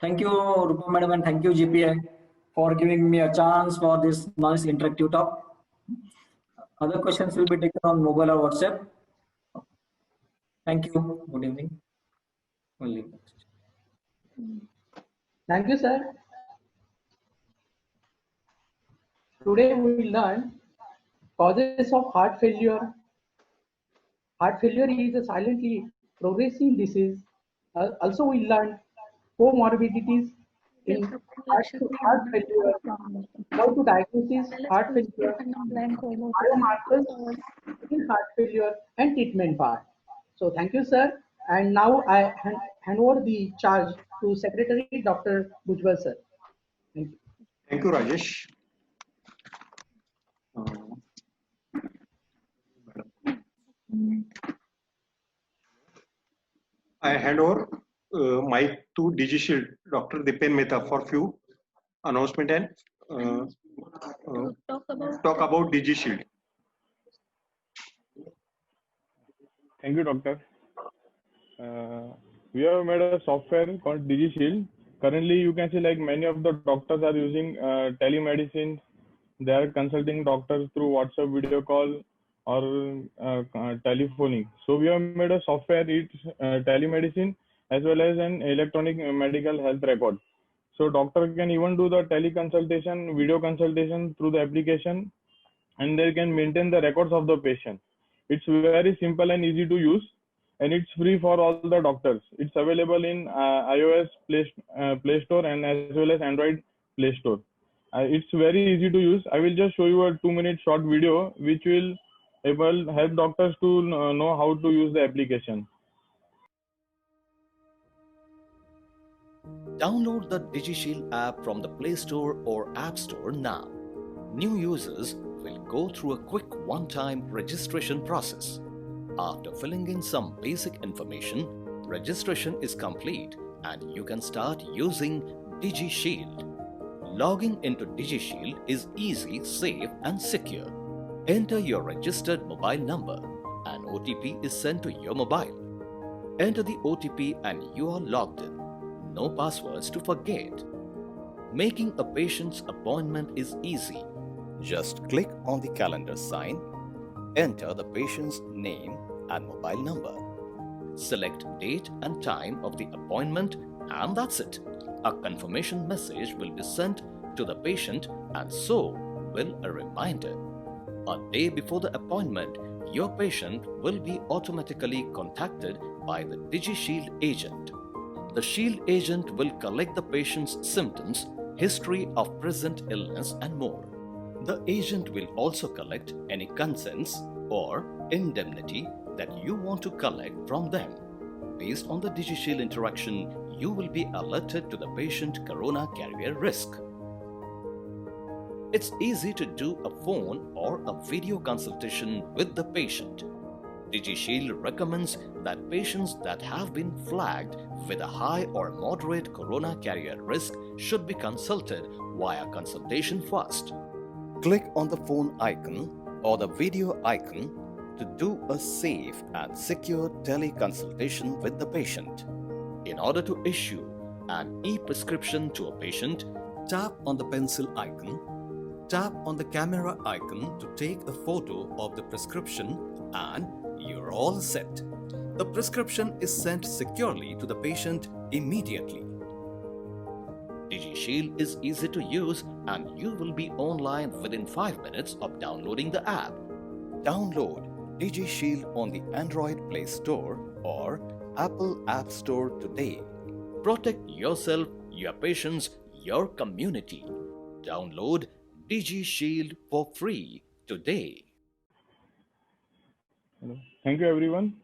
Thank you, Rupa madam, and thank you, GPA, for giving me a chance for this nice interactive talk. Other questions will be taken on mobile or WhatsApp. Thank you. Good evening. thank you, sir. Today we learn causes of heart failure. Heart failure is a silently progressing disease. Also, we learned comorbidities in heart failure, how to diagnose heart failure, biomarkers in heart failure, and treatment part. So thank you, sir. And now I hand over the charge to Secretary Dr. Bhujbal, sir. Thank you. Thank you, Rajesh. I hand over mic to DigiShield, Dr. Dipen Mehta, for few announcement and talk about DigiShield. Thank you, doctor. We have made a software called DigiShield. Currently, you can see like many of the doctors are using telemedicine. They are consulting doctors through WhatsApp video call or telephonic. So we have made a software, it's telemedicine as well as an electronic medical health record. So doctor can even do the teleconsultation, video consultation through the application, and they can maintain the records of the patient. It's very simple and easy to use, and it's free for all the doctors. It's available in iOS Play Store and as well as Android Play Store. It's very easy to use. I will just show you a 2-minute short video which will help doctors to know how to use the application. Download the DigiShield app from the Play Store or App Store now. New users will go through a quick one-time registration process. After filling in some basic information, registration is complete and you can start using DigiShield. Logging into DigiShield is easy, safe and secure. Enter your registered mobile number. An OTP is sent to your mobile. Enter the OTP and you are logged in. No passwords to forget. Making a patient's appointment is easy. Just click on the calendar sign, enter the patient's name and mobile number. Select date and time of the appointment and that's it. A confirmation message will be sent to the patient and so will a reminder. A day before the appointment, your patient will be automatically contacted by the DigiShield agent. The Shield agent will collect the patient's symptoms, history of present illness and more. The agent will also collect any consents or indemnity that you want to collect from them. Based on the DigiShield interaction, you will be alerted to the patient corona carrier risk. It's easy to do a phone or a video consultation with the patient. DigiShield recommends that patients that have been flagged with a high or moderate corona carrier risk should be consulted via consultation first. Click on the phone icon or the video icon to do a safe and secure teleconsultation with the patient. In order to issue an e-prescription to a patient, tap on the pencil icon, tap on the camera icon to take a photo of the prescription, and you're all set. The prescription is sent securely to the patient immediately. DigiShield is easy to use and you will be online within 5 minutes of downloading the app. Download DigiShield on the Android Play Store or Apple App Store today. Protect yourself, your patients, your community. Download DigiShield for free today. Thank you, everyone.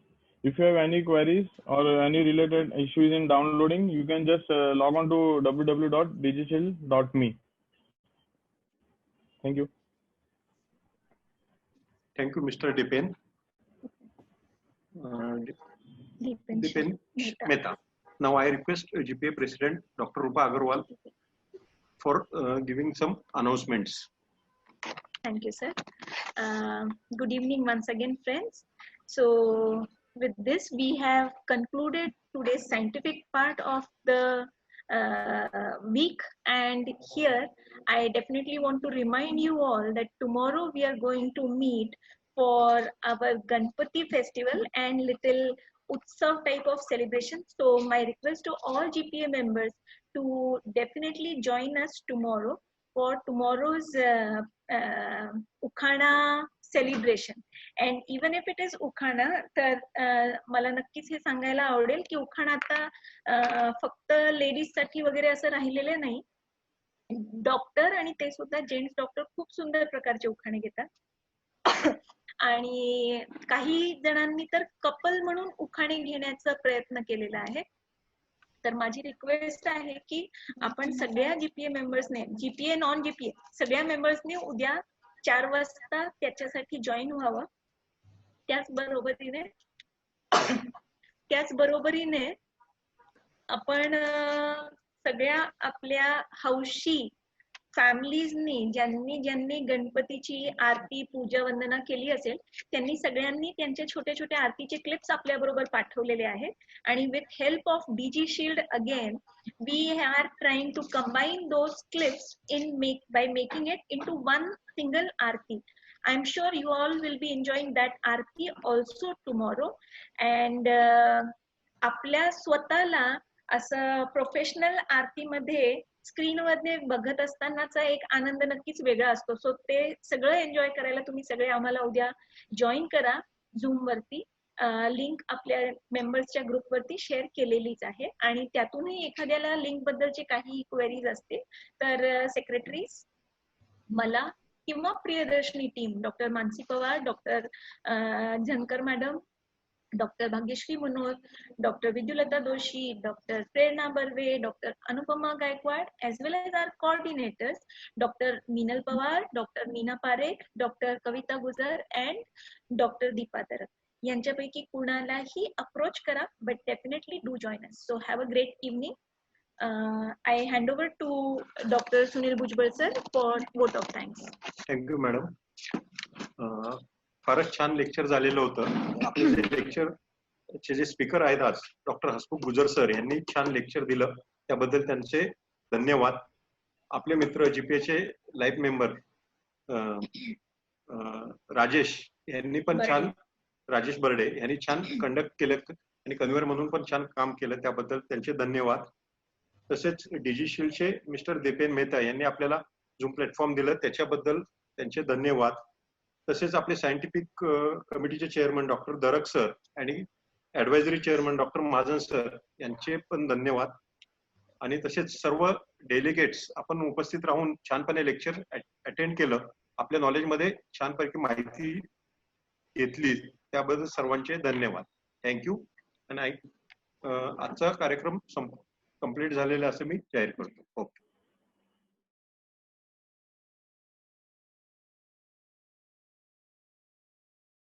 If you have any queries or any related issues in downloading, you can just log on to www.digishield.me. Thank you. Thank you, Mr. Dipen. Dipen Mehta. Now I request GPA President Dr. Rupa Agarwal for giving some announcements. Thank you, sir. Good evening once again, friends. So with this, we have concluded today's scientific part of the week, and here I definitely want to remind you all that tomorrow we are going to meet for our Ganpati festival and little Utsav type of celebration. So my request to all GPA members to definitely join us tomorrow for tomorrow's Ukhana celebration. And even if it is Ukhana, तर मला नक्कीच हे सांगायला आवडेल की उखाणा आता फक्त ladies साठी वगैरे असं राहिलेलं नाही. डॉक्टर आणि ते सुद्धा जेंट्स डॉक्टर खूप सुंदर प्रकारचे उखाणे घेतात. आणि काही जणांनी तर कपल म्हणून उखाणे घेण्याचा प्रयत्न केलेला आहे. तर माझी रिक्वेस्ट आहे की आपण सगळ्या जीपीए मेंबर्सने, जीपीए नॉन जीपीए सगळ्या मेंबर्सने उद्या 4 वाजता त्याच्यासाठी जॉईन व्हावं. त्याचबरोबरीने आपण सगळ्या आपल्या हौशी फॅमिलीजनी ज्यांनी गणपतीची आरती पूजा वंदना केली असेल त्यांनी सगळ्यांनी त्यांच्या छोट्या छोट्या आरतीचे क्लिप्स आपल्या बरोबर पाठवलेले आहेत. आणि with help of DG shield again we are trying to combine those clips by making it into one single aarti. I'm sure you all will be enjoying that aarti also tomorrow. And आपल्या स्वतःला असं professional आरतीमध्ये स्क्रीनवर बघत असतानाचा एक आनंद नक्कीच वेगळा असतो. सो ते सगळं एन्जॉय करायला तुम्ही सगळे आम्हाला उद्या जॉईन करा झूम वरती. लिंक आपल्या मेंबर्सच्या ग्रुपवरती शेअर केलेलीच आहे. आणि त्यातूनही एखाद्याला लिंक बद्दलचे काही क्वेरीज असतील तर सेक्रेटरीज मला किंवा Priyadarshini team doctor Mansi Pawar, doctor Zankar madam, doctor Bhagyashree Manohar, doctor Vidyullata Doshi, doctor Prerna Barve, doctor Anupama Gaikwad, as well as our coordinators, doctor Meenal Pawar, doctor Meena Parekh, doctor Kavita Gujar and doctor Deepa Tarak यांच्यापैकी कुणालाही अप्रोच करा. But definitely do join us. So have a great evening. I hand over to Dr. Sunil Bhujbal sir for vote of thanks. Thank you, madam. फारच छान lecture झालेलं होतं. आपले जे लेक्चरचे जे speaker आहेत आज डॉक्टर हसमुख गुजर सर यांनी छान लेक्चर दिलं, त्याबद्दल त्यांचे धन्यवाद. आपले मित्र जीपीएचे लाईव्ह मेंबर राजेश यांनी पण छान, राजेश बर्डे यांनी छान कंडक्ट केलं आणि कन्व्हेअर म्हणून पण छान काम केलं, त्याबद्दल त्यांचे धन्यवाद. तसेच डीजी शील्डचे मिस्टर दिपेन मेहता यांनी आपल्याला झूम प्लॅटफॉर्म दिलं, त्याच्याबद्दल त्यांचे धन्यवाद. तसेच आपले सायंटिफिक कमिटीचे चेअरमन डॉक्टर दरक सर आणि ऍडवायझरी चेअरमन डॉक्टर महाजन सर यांचे पण धन्यवाद. आणि तसेच सर्व डेलिगेट्स आपण उपस्थित राहून छानपणे लेक्चर अटेंड केलं, आपल्या नॉलेजमध्ये छानपैकी माहिती घेतली, त्याबद्दल सर्वांचे धन्यवाद. थँक्यू. आणि आजचा कार्यक्रम कंप्लीट झालेला असं मी जाहीर करतो.